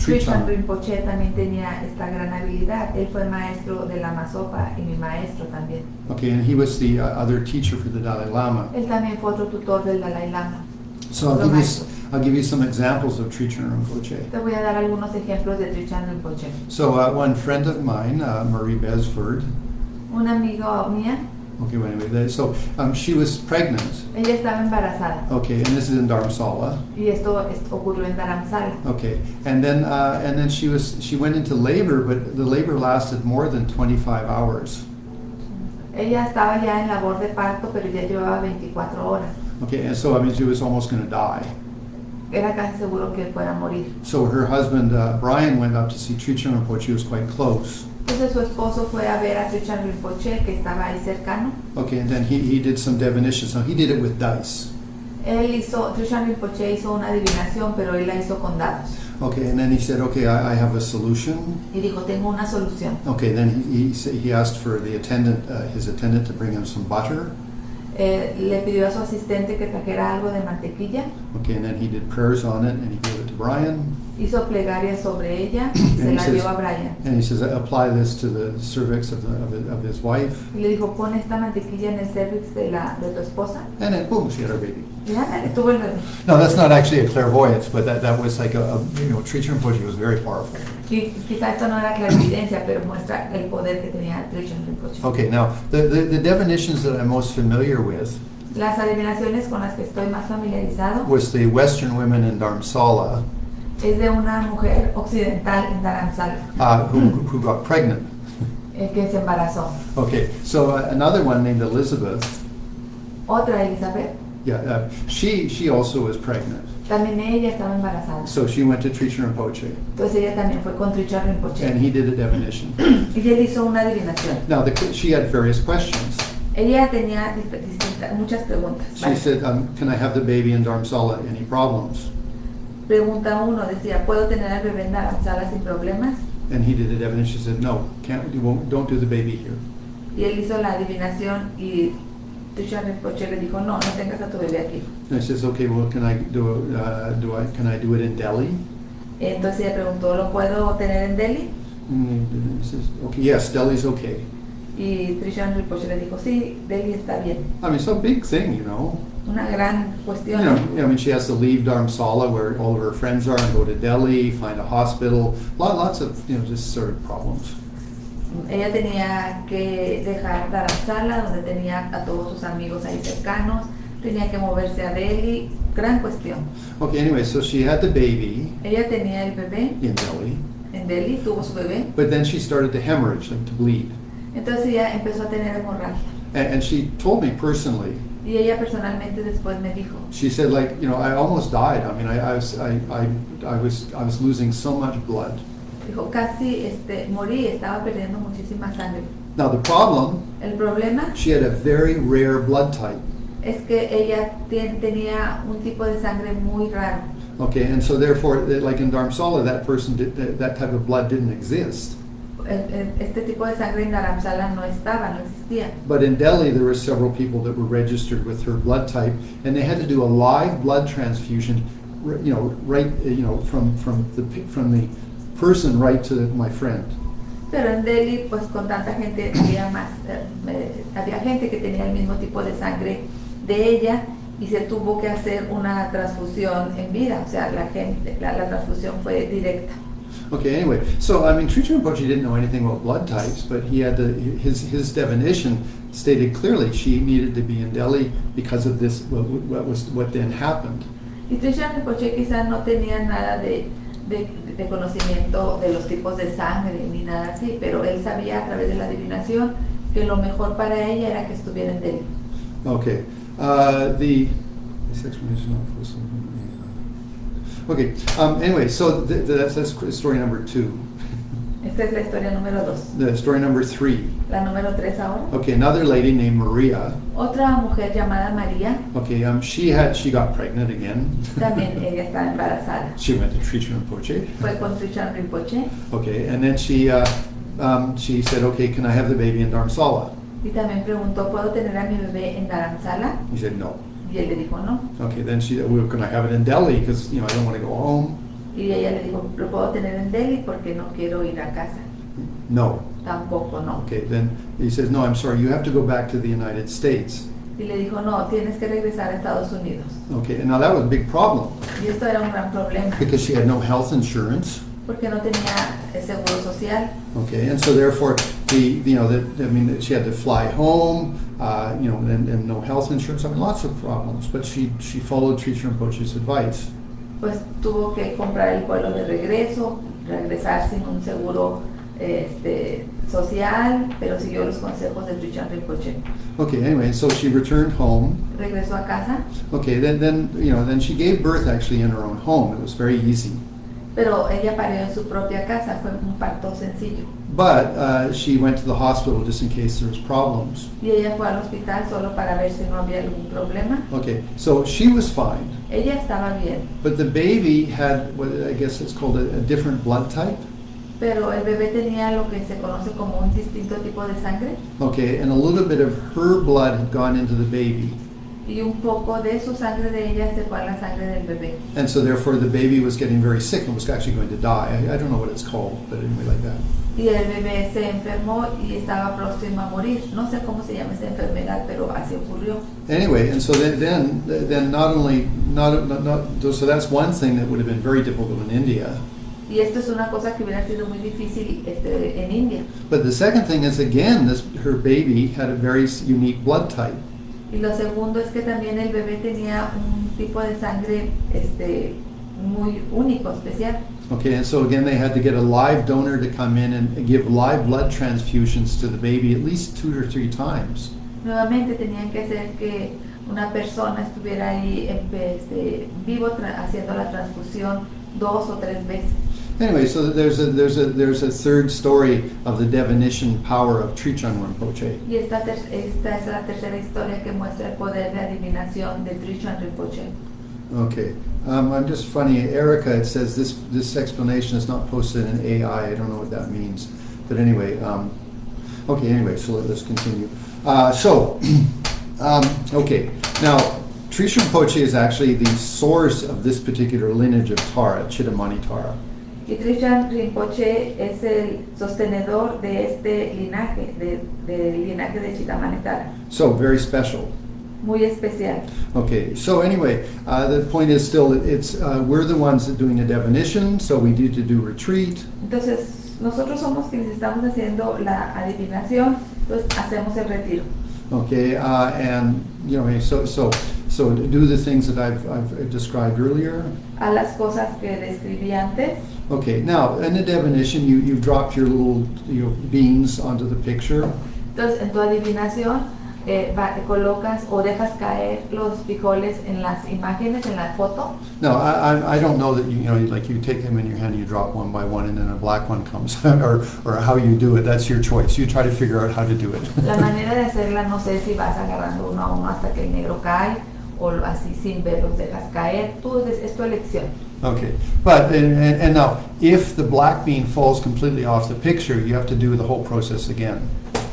Trichang Trichang Rinpoche también tenía esta gran habilidad. Él fue maestro de Lama Zopa y mi maestro también. Okay, and he was the other teacher for the Dalai Lama. Él también fue otro tutor del Dalai Lama. So Otro maestro. I'll give you some examples of Trijang Rinpoche. Te voy a dar algunos ejemplos de Trijang Rinpoche. So one friend of mine, Marie Besford, Un amigo mía, okay, wait a minute. So she was pregnant. ella estaba embarazada. Okay, and this is in Dharamsala. Y esto ocurrió en Dharamsala. Okay, and then she went into labor, but the labor lasted more than 25 hours. Ella estaba ya en labor de parto, pero ya llevaba 24 horas. Okay, and so I mean she was almost going to die. Era casi seguro que fuera a morir. So her husband Brian went up to see Trijang Rinpoche. He was quite close. Entonces su esposo fue a ver a Trijang Rinpoche, que estaba ahí cercano. Okay, and then he did some divinations. Now he did it with dice. Trijang Rinpoche hizo una adivinación, pero él la hizo con dados. Okay, and then he said, okay, I have a solution. Y dijo, tengo una solución. Okay, then he asked for the attendant, his attendant, to bring him some butter. Le pidió a su asistente que trajera algo de mantequilla. Okay, and then he did prayers on it, and he gave it to Brian. Hizo plegaria sobre ella y se la dio a Brian. And he says, apply this to the cervix of his wife. Y le dijo, pon esta mantequilla en el cervix de tu esposa. And then boom, she had her baby. Y ándale, tuvo el bebé. No, that's not actually a clairvoyance, but that was like Trijang Rinpoche was very powerful. Y quizá esto no era clarividencia, pero muestra el poder que tenía Trijang Rinpoche. Okay, now the definitions that I'm most familiar with Las adivinaciones con las que estoy más familiarizado was the Western women in Dharamsala es de una mujer occidental en Dharamsala who got pregnant. que se embarazó. Okay, so another one named Elizabeth, Otra, Elizabeth, she also was pregnant. también ella estaba embarazada. So she went to Trijang Rinpoche, Entonces ella también fue con Trijang Rinpoche. and he did a divination. Y él hizo una adivinación. Now she had various questions. Ella tenía muchas preguntas. She Vale. said, can I have the baby in Dharamsala? Any problems? Pregunta 1 decía, ¿puedo tener al bebé en Dharamsala sin problemas? And he did a divination. She said, no, don't do the baby here. Y él hizo la adivinación y Trijang Rinpoche le dijo, no tengas a tu bebé aquí. And I says, okay, well, can I do it in Delhi? Entonces ella preguntó, ¿lo puedo tener en Delhi? And he says, okay, yes, Delhi's okay. Y Trijang Rinpoche le dijo, sí, Delhi está bien. I mean, it's a big thing, you know. Una gran cuestión. I mean, she has to leave Dharamsala where all of her friends are and go to Delhi, find a hospital. Lots of, just sort of problems. Ella tenía que dejar Dharamsala, donde tenía a todos sus amigos ahí cercanos. Tenía que moverse a Delhi. Gran cuestión. Okay, anyway, so she had the baby Ella tenía el bebé in Delhi, en Delhi, tuvo su bebé. but then she started to hemorrhage, like to bleed. Entonces ella empezó a tener hemorragia. And she told me personally, Y ella personalmente después me dijo, she said, like, I almost died. I mean, I was losing so much blood. dijo, casi morí, estaba perdiendo muchísima sangre. Now the problem, El problema she had a very rare blood type. es que ella tenía un tipo de sangre muy raro. Okay, and so therefore, like in Dharamsala, that type of blood didn't exist. Este tipo de sangre en Dharamsala no estaba, no existía. But in Delhi, there were several people that were registered with her blood type, and they had to do a live blood transfusion, from the person right to my friend. Pero en Delhi, pues con tanta gente, había gente que tenía el mismo tipo de sangre de ella y se tuvo que hacer una transfusión en vida, o sea, la transfusión fue directa. Okay, anyway, so I mean, Trijang Rinpoche didn't know anything about blood types, but he had his definition stated clearly she needed to be in Delhi because of this, what then happened. Y Trijang Rinpoche quizás no tenía nada de conocimiento de los tipos de sangre ni nada así, pero él sabía a través de la adivinación que lo mejor para ella era que estuviera en Delhi. Okay, this explanation of person. Okay, anyway, so that's story number 2. Esta es la historia número 2. The story number 3. La número 3 ahora. Okay, another lady named Maria. Otra mujer llamada María, Okay, she got pregnant again. también ella estaba embarazada. She went to Trijang Rinpoche. Fue con Trijang Rinpoche Okay, and then she said, okay, can I have the baby in Dharamsala? y también preguntó, ¿puedo tener a mi bebé en Dharamsala? He said no. Y él le dijo no. Okay, then she said, well, can I have it in Delhi? Because, I don't want to go home. Y ella le dijo, ¿lo puedo tener en Delhi porque no quiero ir a casa? No. Tampoco no. Okay, then he says, no, I'm sorry, you have to go back to the United States. Y le dijo, no, tienes que regresar a Estados Unidos. Okay, and now that was a big problem Y esto era un gran problema, because she had no health insurance. porque no tenía seguro social. Okay, and so therefore, she had to fly home, and no health insurance. I mean, lots of problems. But she followed Teacher Rinpoche's advice. Pues tuvo que comprar el vuelo de regreso, regresar sin un seguro social, pero siguió los consejos de Trishan Rinpoche. Okay, anyway, so she returned home. Regresó a casa, Okay, then she gave birth actually in her own home. It was very easy. pero ella parió en su propia casa, fue un parto sencillo. But she went to the hospital just in case there was problems. Y ella fue al hospital solo para ver si no había algún problema. Okay, so she was fine. Ella estaba bien, But the baby had what I guess it's called a different blood type. pero el bebé tenía lo que se conoce como un distinto tipo de sangre, Okay, and a little bit of her blood had gone into the baby. y un poco de su sangre de ella se fue a la sangre del bebé. And so therefore the baby was getting very sick and was actually going to die. I don't know what it's called, but anyway like that. Y el bebé se enfermó y estaba próximo a morir. No sé cómo se llama esa enfermedad, pero así ocurrió. Anyway, and so then so that's one thing that would have been very difficult in India. Y esto es una cosa que hubiera sido muy difícil en India. But the second thing is again, her baby had a very unique blood type. Y lo segundo es que también el bebé tenía un tipo de sangre muy único, especial. Okay, and so again they had to get a live donor to come in and give live blood transfusions to the baby at least 2 or 3 times. Nuevamente tenían que hacer que una persona estuviera ahí vivo haciendo la transfusión 2 o 3 veces. Anyway, so there's a third story of the divination power of Trijang Rinpoche. Y esta es la tercera historia que muestra el poder de adivinación de Trishan Rinpoche. Okay, I'm just funny. Erica, it says this explanation is not posted in AI. I don't know what that means, but anyway, okay. Anyway, so let's continue. Okay. Now, Trishan Rinpoche is actually the source of this particular lineage of Tara, Chittamani Tara. Y Trishan Rinpoche es el sostenedor de este linaje, del linaje de Chittamani Tara. So very special. Muy especial. Okay, so anyway, the point is still that it's we're the ones that doing the definition, so we need to do retreat. Entonces, nosotros somos quienes estamos haciendo la adivinación, pues hacemos el retiro. Okay, and so do the things that I've described earlier. A las cosas que describí antes. Okay, now in the definition, you've dropped your little beans onto the picture. Entonces, en tu adivinación colocas o dejas caer los frijoles en las imágenes, en la foto. No, I don't know that you take them in your hand, you drop one by one, and then a black one comes, or how you do it. That's your choice. You try to figure out how to do it. La manera de hacerla no sé si vas agarrando uno a uno hasta que el negro cae o así sin verlos dejas caer. Es tu elección. Okay, but and now if the black bean falls completely off the picture, you have to do the whole process again.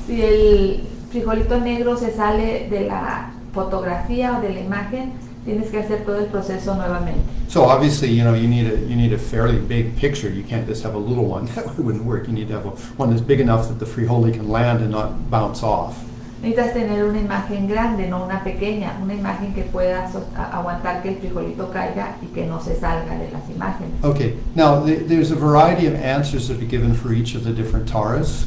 Si el frijolito negro se sale de la fotografía o de la imagen, tienes que hacer todo el proceso nuevamente. So obviously, you need a fairly big picture. You can't just have a little one. That wouldn't work. You need to have one that's big enough that the frijole can land and not bounce off. Necesitas tener una imagen grande, no una pequeña, una imagen que pueda aguantar que el frijolito caiga y que no se salga de las imágenes. Okay, now there's a variety of answers that are given for each of the different taras.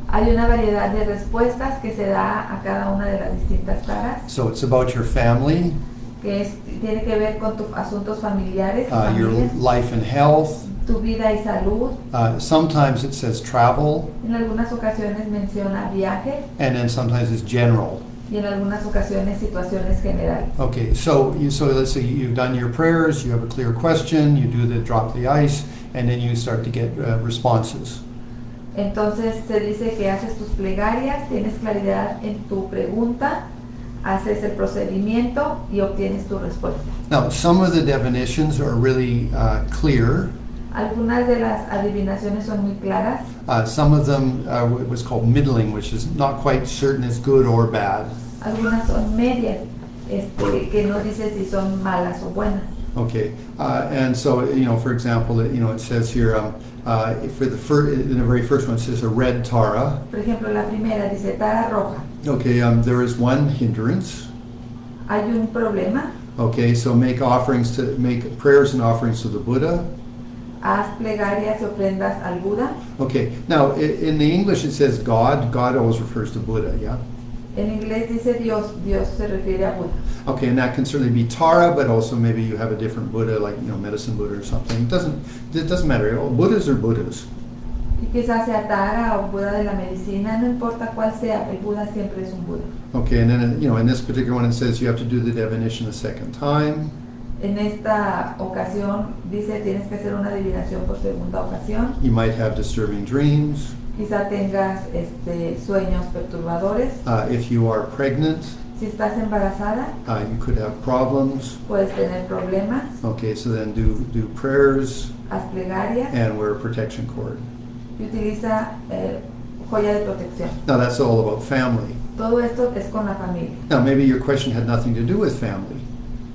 Hay una variedad de respuestas que se da a cada una de las distintas taras, So it's about your family, que tiene que ver con tus asuntos familiares, your life and health. tu vida y salud. Sometimes it says travel, En algunas ocasiones menciona viajes and then sometimes it's general. y en algunas ocasiones situaciones generales. Okay, so let's say you've done your prayers, you have a clear question, you do the drop the ice, and then you start to get responses. Entonces se dice que haces tus plegarias, tienes claridad en tu pregunta, haces el procedimiento y obtienes tu respuesta. Now, some of the definitions are really clear. Algunas de las adivinaciones son muy claras. Some of them was called middling, which is not quite certain is good or bad. Algunas son medias, que no dice si son malas o buenas. Okay, and so for example, it says here in the very first one it says a red Tara. Por ejemplo, la primera dice Tara roja. Okay, there is one hindrance. Hay un problema. Okay, so make prayers and offerings to the Buddha. Haz plegarias y ofrendas al Buda. Okay, now in the English it says God. God always refers to Buddha, yeah? En inglés dice Dios, Dios se refiere a Buda. Okay, and that can certainly be Tara, but also maybe you have a different Buddha, like, medicine Buddha or something. It doesn't matter. Buddhas are Buddhas. Y quizás sea Tara o Buda de la medicina, no importa cuál sea, el Buda siempre es un Buda. Okay, and then, in this particular one it says you have to do the divination a second time. En esta ocasión dice tienes que hacer una adivinación por segunda ocasión. You might have disturbing dreams. Quizá tengas sueños perturbadores. If you are pregnant, Si estás embarazada, you could have problems. puedes tener problemas. Okay, so then do prayers Haz plegarias and wear a protection cord. y utiliza joya de protección. Now that's all about family. Todo esto es con la familia. Now maybe your question had nothing to do with family.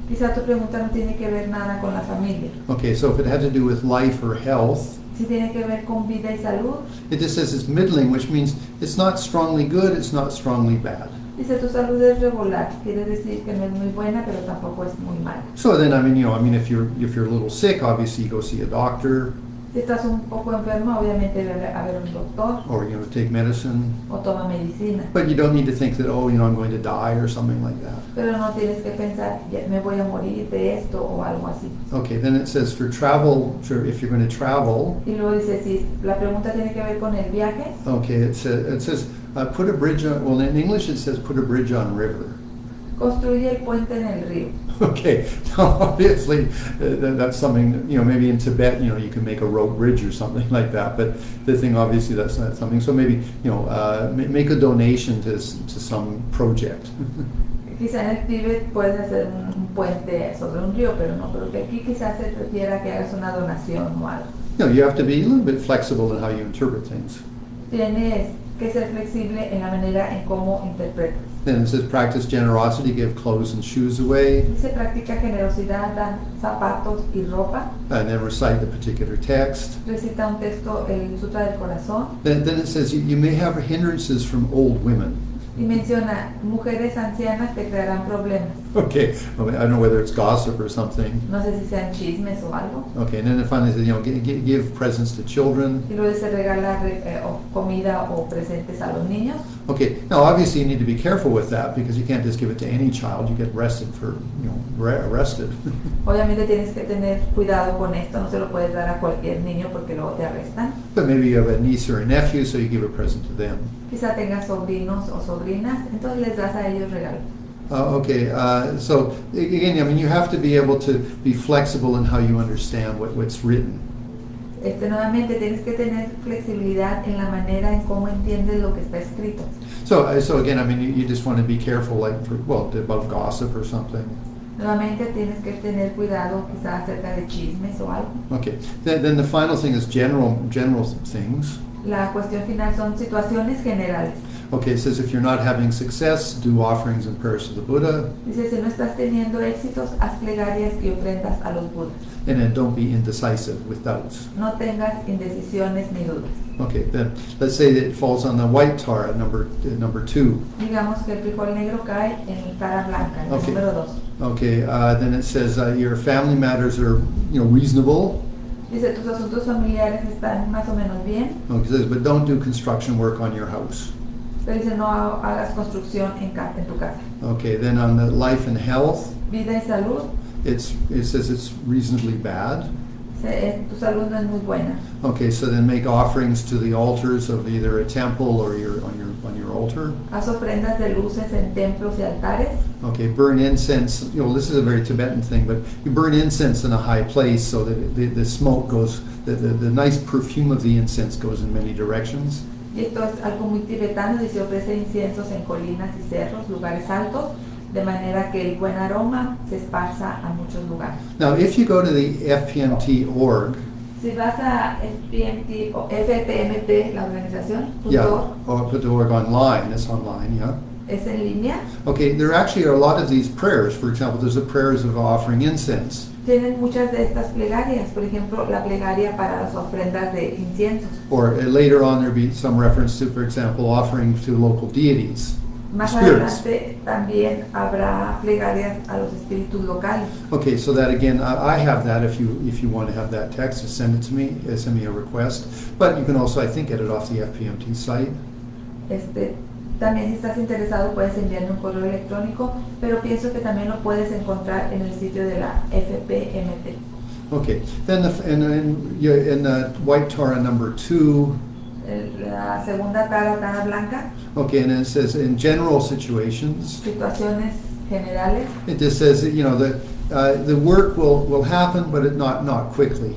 Quizá tu pregunta no tiene que ver nada con la familia. Okay, so if it had to do with life or health, Si tiene que ver con vida y salud, it just says it's middling, which means it's not strongly good, it's not strongly bad. dice tu salud es regular. Quiere decir que no es muy buena, pero tampoco es muy mala. So then, if you're a little sick, obviously you go see a doctor, Si estás un poco enfermo, obviamente debe haber un doctor or take medicine. o toma medicina. But you don't need to think that, I'm going to die or something like that. Pero no tienes que pensar, "Ya me voy a morir de esto o algo así. Okay, then it says for travel, if you're going to travel, Y luego dice, si la pregunta tiene que ver con el viaje, okay, it says put a bridge on, well, in English it says put a bridge on river. construye el puente en el río. Okay, now obviously that's something, maybe in Tibet, you can make a rope bridge or something like that, but the thing, obviously, that's not something, so maybe, make a donation to some project. Quizá en el Tíbet puedes hacer un puente sobre un río, pero no creo que aquí quizás se refiera a que hagas una donación o algo. You have to be a little bit flexible in how you interpret things. Tienes que ser flexible en la manera en cómo interpretas. Then it says practice generosity, give clothes and shoes away, Dice practica generosidad, dan zapatos y ropa. and then recite the particular text. Recita un texto, el Sutra del Corazón, Then it says you may have hindrances from old women. y menciona mujeres ancianas te crearán problemas. Okay, well, I don't know whether it's gossip or something. No sé si sean chismes o algo. Okay, and then it finally says, give presents to children. Y luego dice regalar comida o presentes a los niños. Okay, now obviously you need to be careful with that because you can't just give it to any child. You get arrested for, arrested. Obviamente tienes que tener cuidado con esto, no se lo puedes dar a cualquier niño porque luego te arrestan. But maybe you have a niece or a nephew, so you give a present to them. Quizá tengas sobrinos o sobrinas, entonces les das a ellos regalos. So again, you have to be able to be flexible in how you understand what's written. Nuevamente tienes que tener flexibilidad en la manera en cómo entiendes lo que está escrito. So again, you just want to be careful, like about gossip or something. Nuevamente tienes que tener cuidado quizá acerca de chismes o algo. Okay. Then the final thing is general things. La cuestión final son situaciones generales. Okay, it says if you're not having success, do offerings and prayers to the Buddha. Dice, si no estás teniendo éxitos, haz plegarias y ofrendas a los Budas. And then don't be indecisive with doubts. No tengas indecisiones ni dudas. Okay, then let's say that it falls on the white Tara, number 2. Digamos que el frijol negro cae en el Tara blanca, el Okay. número 2. Okay, then it says your family matters are reasonable. Dice, tus asuntos familiares están más o menos bien. Okay, it says, but don't do construction work on your house. Pero dice, no hagas construcción en tu casa. Okay, then on the life and health, Vida y salud, it says it's reasonably bad. tu salud no es muy buena. Okay, so then make offerings to the altars of either a temple or on your altar. Haz ofrendas de luces en templos y altares. Okay, burn incense. This is a very Tibetan thing, but you burn incense in a high place so that the smoke goes, the nice perfume of the incense goes in many directions. Y esto es algo muy tibetano, dice ofrece inciensos en colinas y cerros, lugares altos, de manera que el buen aroma se esparza a muchos lugares. Now, if you go to the FPMT.org, Si vas a FPMT o FPMT, la organización, yeah, .org, or put the org online, it's online, yeah. es en línea, Okay, there actually are a lot of these prayers. For example, there's the prayers of offering incense. tienen muchas de estas plegarias, por ejemplo, la plegaria para las ofrendas de inciensos. Or later on, there'll be some reference to, for example, offering to local deities. Más spirits. adelante también habrá plegarias a los espíritus locales. Okay, so that again, I have that. If you want to have that text, just send it to me. Send me a request. But you can also, I think, get it off the FPMT site. También si estás interesado puedes enviarme un correo electrónico, pero pienso que también lo puedes encontrar en el sitio de la FPMT. Okay, then in White Tara number 2. La segunda Tara, Tara blanca, Okay, and it says in general situations. situaciones generales. It just says that, the work will happen, but not quickly.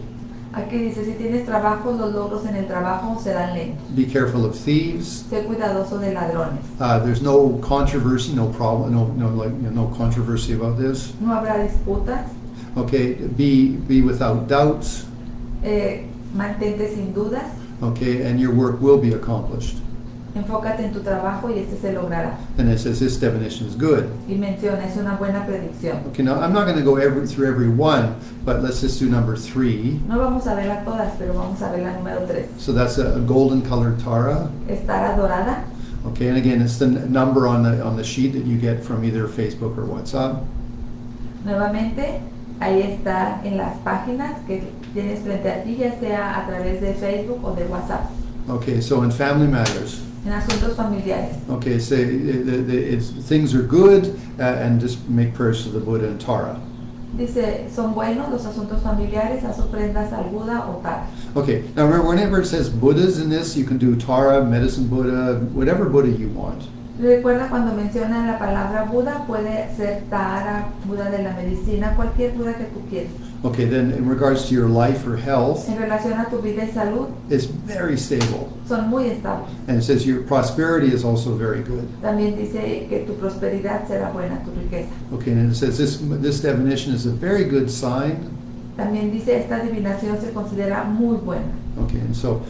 Aquí dice, si tienes trabajo, los logros en el trabajo serán lentos. Be careful of thieves. Sé cuidadoso de ladrones. There's no controversy, no problem, no controversy about this. No habrá disputas. Okay, be without doubts. Mantente sin dudas. Okay, and your work will be accomplished. Enfócate en tu trabajo y este se logrará. And it says this divination is good. Y menciona, es una buena predicción. Okay, now I'm not going to go through every one, but let's just do number 3. No vamos a verla todas, pero vamos a ver la número 3. So that's a golden colored Tara. Es Tara dorada. Okay, and again, it's the number on the sheet that you get from either Facebook or WhatsApp. Nuevamente, ahí está en las páginas que tienes frente a ti, ya sea a través de Facebook o de WhatsApp. Okay, so in family matters. En asuntos familiares. Okay, so things are good, and just make prayers to the Buddha and Tara. Dice, son buenos los asuntos familiares, haz ofrendas al Buda o Tara. Okay, now remember, whenever it says Buddhas in this, you can do Tara, medicine Buddha, whatever Buddha you want. Recuerda cuando mencionan la palabra Buda, puede ser Tara, Buda de la medicina, cualquier Buda que tú quieras. Okay, then in regards to your life or health, En relación a tu vida y salud, it's very stable. son muy estables. And it says your prosperity is also very good. También dice que tu prosperidad será buena, tu riqueza. Okay, and it says this divination is a very good sign. También dice, esta adivinación se considera muy buena. Okay, and so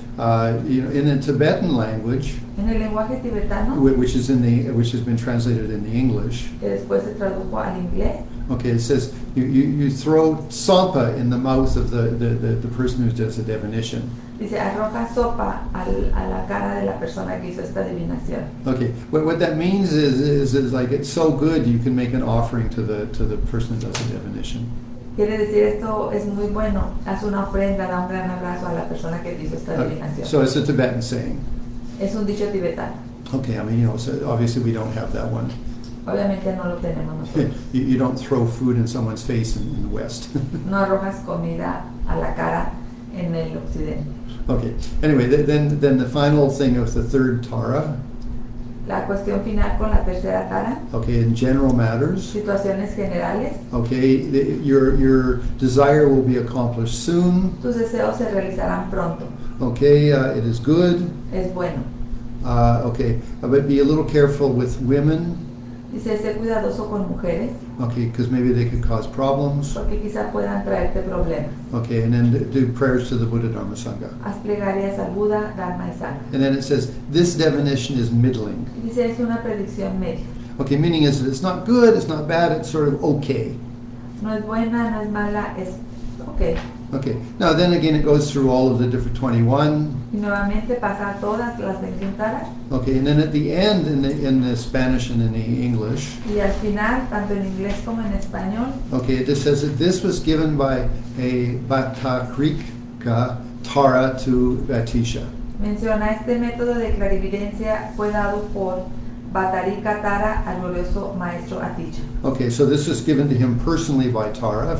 in the Tibetan language, En el lenguaje tibetano, which has been translated in the English. que después se tradujo al inglés, Okay, it says you throw sampa in the mouth of the person who does the divination. dice, arroja sopa a la cara de la persona que hizo esta adivinación. Okay, what that means is like it's so good you can make an offering to the person who does the divination. Quiere decir, esto es muy bueno, haz una ofrenda, da un gran abrazo a la persona que te hizo esta adivinación. So it's a Tibetan saying. Es un dicho tibetano. Okay, I mean, so obviously we don't have that one. Obviamente no lo tenemos nosotros. You don't throw food in someone's face in the West. No arrojas comida a la cara en el occidente. Okay, anyway, then the final thing of the third Tara. La cuestión final con la tercera Tara, Okay, in general matters. situaciones generales, Okay, your desire will be accomplished soon. tus deseos se realizarán pronto. Okay, it is good. Es bueno. Okay, but be a little careful with women. Dice, sé cuidadoso con mujeres, Okay, because maybe they could cause problems. porque quizá puedan traerte problemas. Okay, and then do prayers to the Buddha Dharma Sangha. Haz plegarias al Buda, Dharma y Sangha. And then it says this divination is middling. Y dice, es una predicción media. Okay, meaning is that it's not good, it's not bad, it's sort of okay. No es buena, no es mala, es ok. Okay, now then again it goes through all of the different 21. Y nuevamente pasa a todas las 21 Taras. Okay, and then at the end in the Spanish and in the English, Y al final, tanto en inglés como en español, okay, it just says that this was given by a Bhattakrika Tara to Batisha. menciona este método de clarividencia fue dado por Bhattarika Tara al glorioso maestro Aticha. Okay, so this was given to him personally by Tara.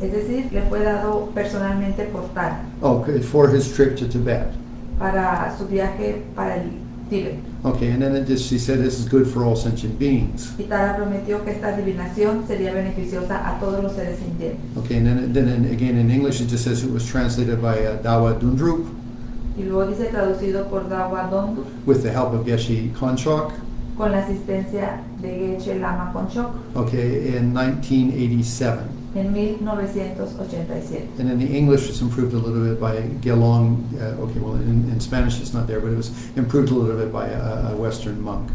Es decir, le fue dado personalmente por Tara Okay, for his trip to Tibet. para su viaje para el Tíbet. Okay, and then she said this is good for all sentient beings. Y Tara prometió que esta adivinación sería beneficiosa a todos los seres sintientes. Okay, and then again in English it just says it was translated by Dawa Dundrup Y luego dice traducido por Dawa Dondu with the help of Geshe Konchok. con la asistencia de Geshe Lama Konchok Okay, in 1987. en 1987. And in the English it's improved a little bit by Gelong. Okay, well in Spanish it's not there, but it was improved a little bit by a Western monk.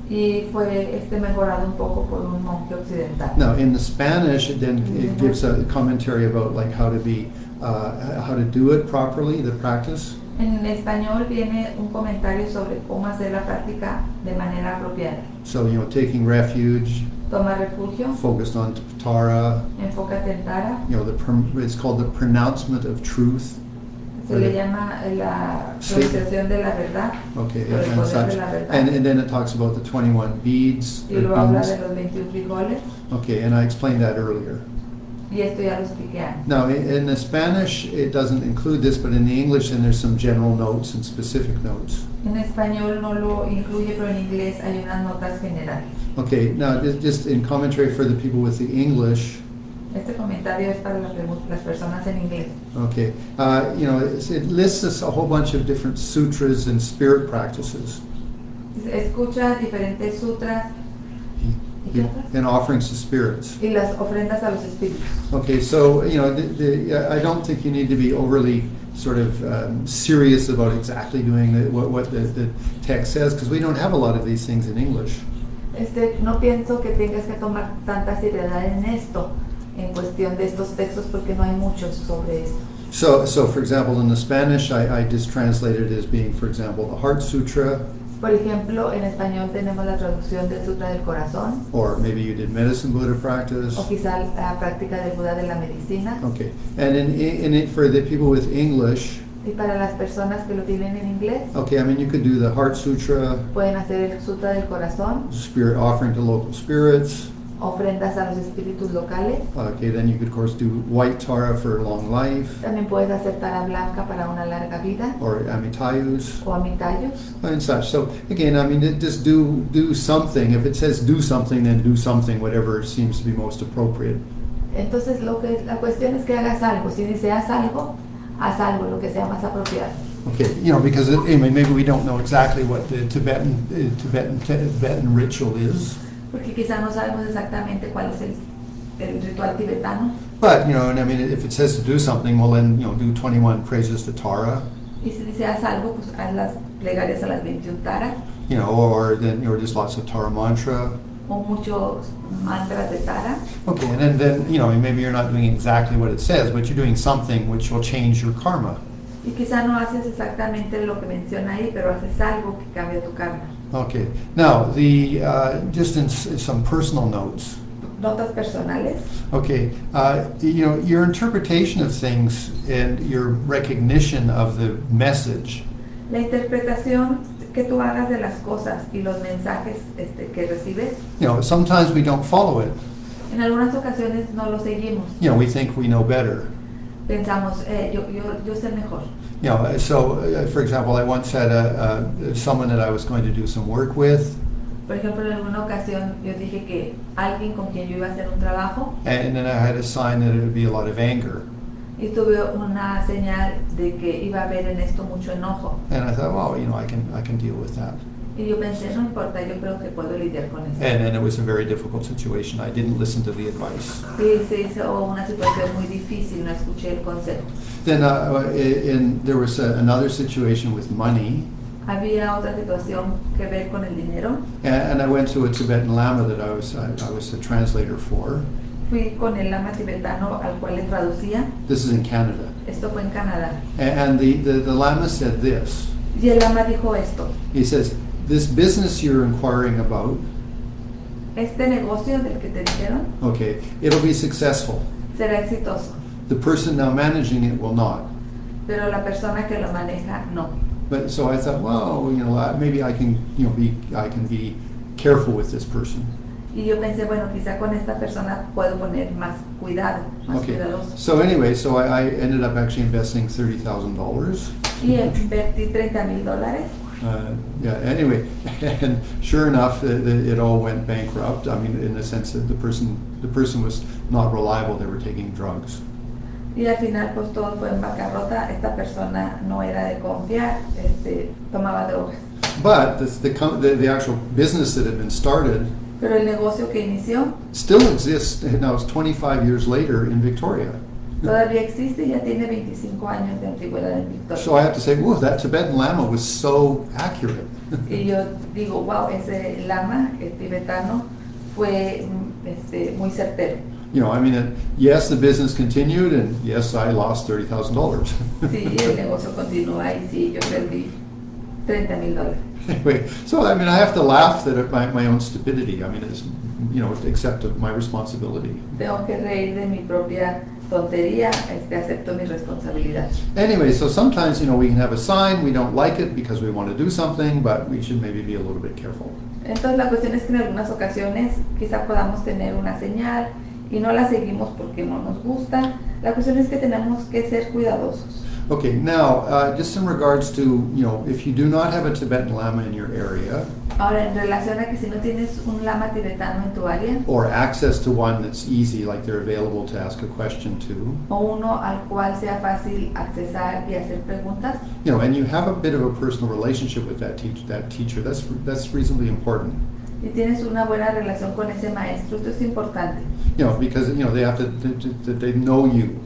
Y fue mejorado un poco por un monje occidental. Now in the Spanish it gives a commentary about like how to do it properly, the practice. En español viene un comentario sobre cómo hacer la práctica de manera apropiada. So, taking refuge, Toma refugio, focused on Tara, enfócate en Tara. it's called the pronouncement of truth. Se le llama la pronunciación de la verdad, Okay, o el and poder such. de la verdad. And then it talks about the 21 beads. Y or luego habla beans. de los 21 frijoles, Okay, and I explained that earlier. y esto ya lo expliqué antes. Now, in the Spanish, it doesn't include this, but in the English, then there's some general notes and specific notes. En español no lo incluye, pero en inglés hay unas notas generales. Okay, now just in commentary for the people with the English. Este comentario es para las personas en inglés. Okay, it lists us a whole bunch of different sutras and spirit practices Escucha diferentes sutras ¿y qué otras? and offerings to spirits. Y las ofrendas a los espíritus. Okay, so I don't think you need to be overly sort of serious about exactly doing what the text says, because we don't have a lot of these things in English. No pienso que tengas que tomar tanta seriedad en esto, en cuestión de estos textos, porque no hay muchos sobre esto. So for example, in the Spanish, I just translated it as being, for example, the Heart Sutra, Por ejemplo, en español tenemos la traducción del Sutra del Corazón, or maybe you did Medicine Buddha practice. o quizá la práctica del Buda de la medicina. Okay, and in it for the people with English, Y para las personas que lo tienen en inglés, okay, I mean you could do the Heart Sutra, pueden hacer el Sutra del Corazón, spirit offering to local spirits. ofrendas a los espíritus locales. Okay, then you could of course do White Tara for long life, También puedes hacer Tara Blanca para una larga vida, or Amitayus o Amitayus. and such. So again, I mean, just do something. If it says do something, then do something, whatever seems to be most appropriate. Entonces la cuestión es que hagas algo. Si dice haz algo lo que sea más apropiado. Okay, because maybe we don't know exactly what the Tibetan ritual is, Porque quizá no sabemos exactamente cuál es el ritual tibetano. but and I mean, if it says to do something, well then do 21 praises to Tara, Y si dice haz algo, pues haz las plegarias a las 21 Tara, or then just lots of Tara mantra. o muchos mantras de Tara. Okay, and then maybe you're not doing exactly what it says, but you're doing something which will change your karma. Y quizá no haces exactamente lo que menciona ahí, pero haces algo que cambia tu karma. Okay, now just in some personal notes. Notas personales. Okay, your interpretation of things and your recognition of the message. La interpretación que tú hagas de las cosas y los mensajes que recibes, Sometimes we don't follow it. en algunas ocasiones no lo seguimos. We think we know better. Pensamos, yo sé mejor. So for example, I once had someone that I was going to do some work with, Por ejemplo, en alguna ocasión yo dije que alguien con quien yo iba a hacer un trabajo, and then I had a sign that it would be a lot of anger. y tuve una señal de que iba a haber en esto mucho enojo. And I thought, well, I can deal with that. Y yo pensé, no importa, yo creo que puedo lidiar con eso. And then it was a very difficult situation. I didn't listen to the advice. Y se hizo una situación muy difícil, no escuché el consejo. Then there was another situation with money, Había otra situación que ver con el dinero. and I went to a Tibetan Lama that I was a translator for. Fui con el lama tibetano al cual le traducía. This is in Canada. Esto fue en Canadá. And the Lama said this. Y el lama dijo esto: He says, this business you're inquiring about, este negocio del que te dijeron okay, it'll be successful. será exitoso, The person now managing it will not. pero la persona que lo maneja no. But so I thought, well, maybe I can, I can be careful with this person. Y yo pensé, bueno, quizá con esta persona puedo poner más cuidado, más Okay. cuidadoso. So anyway, so I ended up actually investing $30,000. Y invertí $30,000. Yeah. Anyway, and sure enough, it all went bankrupt. I mean, in the sense that the person was not reliable. They were taking drugs. Y al final, pues todo fue en bancarrota. Esta persona no era de confiar, tomaba drogas. But the actual business that had been started Pero el negocio que inició still exists. Now it's 25 years later in Victoria. todavía existe y ya tiene 25 años de antigüedad en Victoria. So I have to say, whoa, that Tibetan Lama was so accurate. Y yo digo, wow, ese lama tibetano fue muy certero. I mean, yes, the business continued, and yes, I lost $30,000. Sí, el negocio continúa y sí, yo perdí $30,000. Anyway, so I mean, I have to laugh at my own stupidity. I mean, it's accept my responsibility. Tengo que reír de mi propia tontería, acepto mi responsabilidad. Anyway, so sometimes we can have a sign, we don't like it because we want to do something, but we should maybe be a little bit careful. Entonces la cuestión es que en algunas ocasiones quizá podamos tener una señal y no la seguimos porque no nos gusta. La cuestión es que tenemos que ser cuidadosos. Okay, now, just in regards to, if you do not have a Tibetan Lama in your area, Ahora, en relación a que si no tienes un lama tibetano en tu área, or access to one that's easy, like they're available to ask a question to, o uno al cual sea fácil accesar y hacer preguntas, and you have a bit of a personal relationship with that teacher, that's reasonably important. y tienes una buena relación con ese maestro, esto es importante. Because, they have they know you.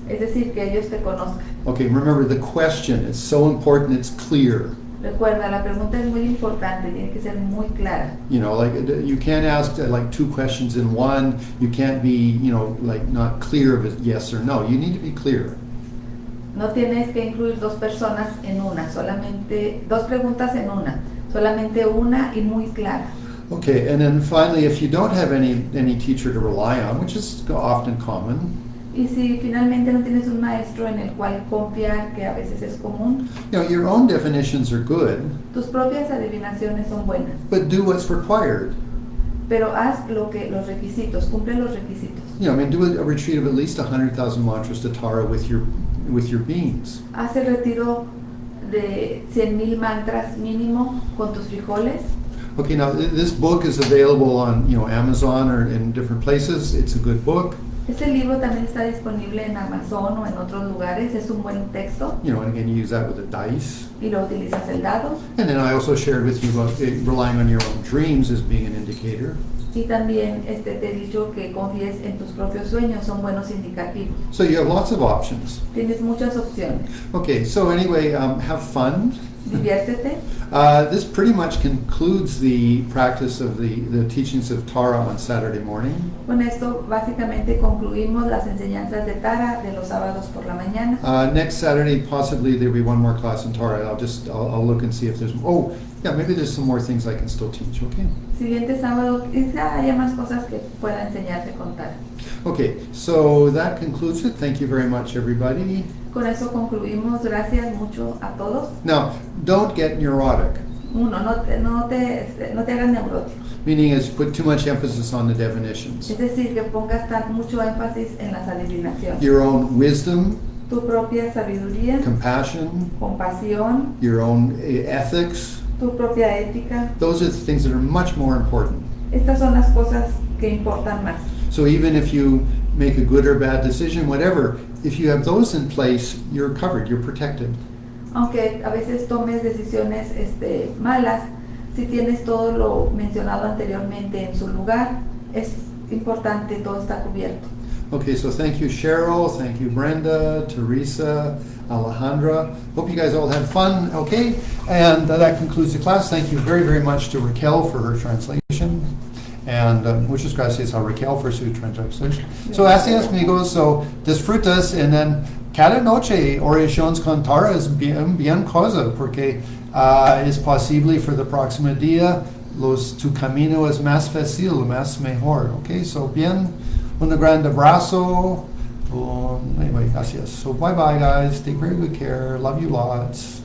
Es decir, que ellos te conozcan. Okay, remember the question, it's so important, it's clear. Recuerda, la pregunta es muy importante, tiene que ser muy clara. Like you can't ask like two questions in one. You can't be, like not clear of it, yes or no. You need to be clear. No tienes que incluir dos personas en una, solamente dos preguntas en una, solamente una y muy clara. Okay, and then finally, if you don't have any teacher to rely on, which is often common, Y si finalmente no tienes un maestro en el cual confiar, que a veces es común, your own definitions are good, tus propias adivinaciones son buenas, but do what's required. pero haz los requisitos, cumple los requisitos. Do a retreat of at least 100,000 mantras to Tara with your beings. Haz el retiro de 100,000 mantras mínimo con tus frijoles. Okay, now this book is available on Amazon or in different places. It's a good book. Este libro también está disponible en Amazon o en otros lugares, es un buen texto. And again, you use that with a dice. Y lo utilizas el dado. And then I also shared with you about relying on your own dreams as being an indicator. Y también te he dicho que confíes en tus propios sueños, son buenos indicativos. So you have lots of options. Tienes muchas opciones. Okay, so anyway, have fun. Diviértete. This pretty much concludes the practice of the teachings of Tara on Saturday morning. Con esto básicamente concluimos las enseñanzas de Tara de los sábados por la mañana. Next Saturday, possibly there'll be one more class in Tara. I'll look and see if there's, maybe there's some more things I can still teach, okay? Siguiente sábado quizá haya más cosas que pueda enseñarte con Tara. Okay, so that concludes it. Thank you very much, everybody. Con eso concluimos. Gracias mucho a todos. Now, don't get neurotic. Uno, no te hagas neurótico. Meaning is put too much emphasis on the definitions. Es decir, que pongas mucho énfasis en las adivinaciones. Your own wisdom, Tu propia sabiduría, compassion, compasión, your own ethics, tu propia ética. those are the things that are much more important. Estas son las cosas que importan más. So even if you make a good or bad decision, whatever, if you have those in place, you're covered, you're protected. Aunque a veces tomes decisiones malas, si tienes todo lo mencionado anteriormente en su lugar, es importante, todo está cubierto. Okay, so thank you, Cheryl, thank you, Brenda, Teresa, Alejandra. Hope you guys all had fun, okay? And that concludes the class. Thank you very, very much to Raquel for her translation. And muchas gracias a Raquel for su translation. So así es, amigos, so disfrutas, and then cada noche oraciones con Tara es bien cosa, porque es posible for the próximo día, tu camino es más fácil, más mejor, okay? So bien, un gran abrazo. Anyway, gracias. So bye-bye, guys. Take very good care. Love you lots.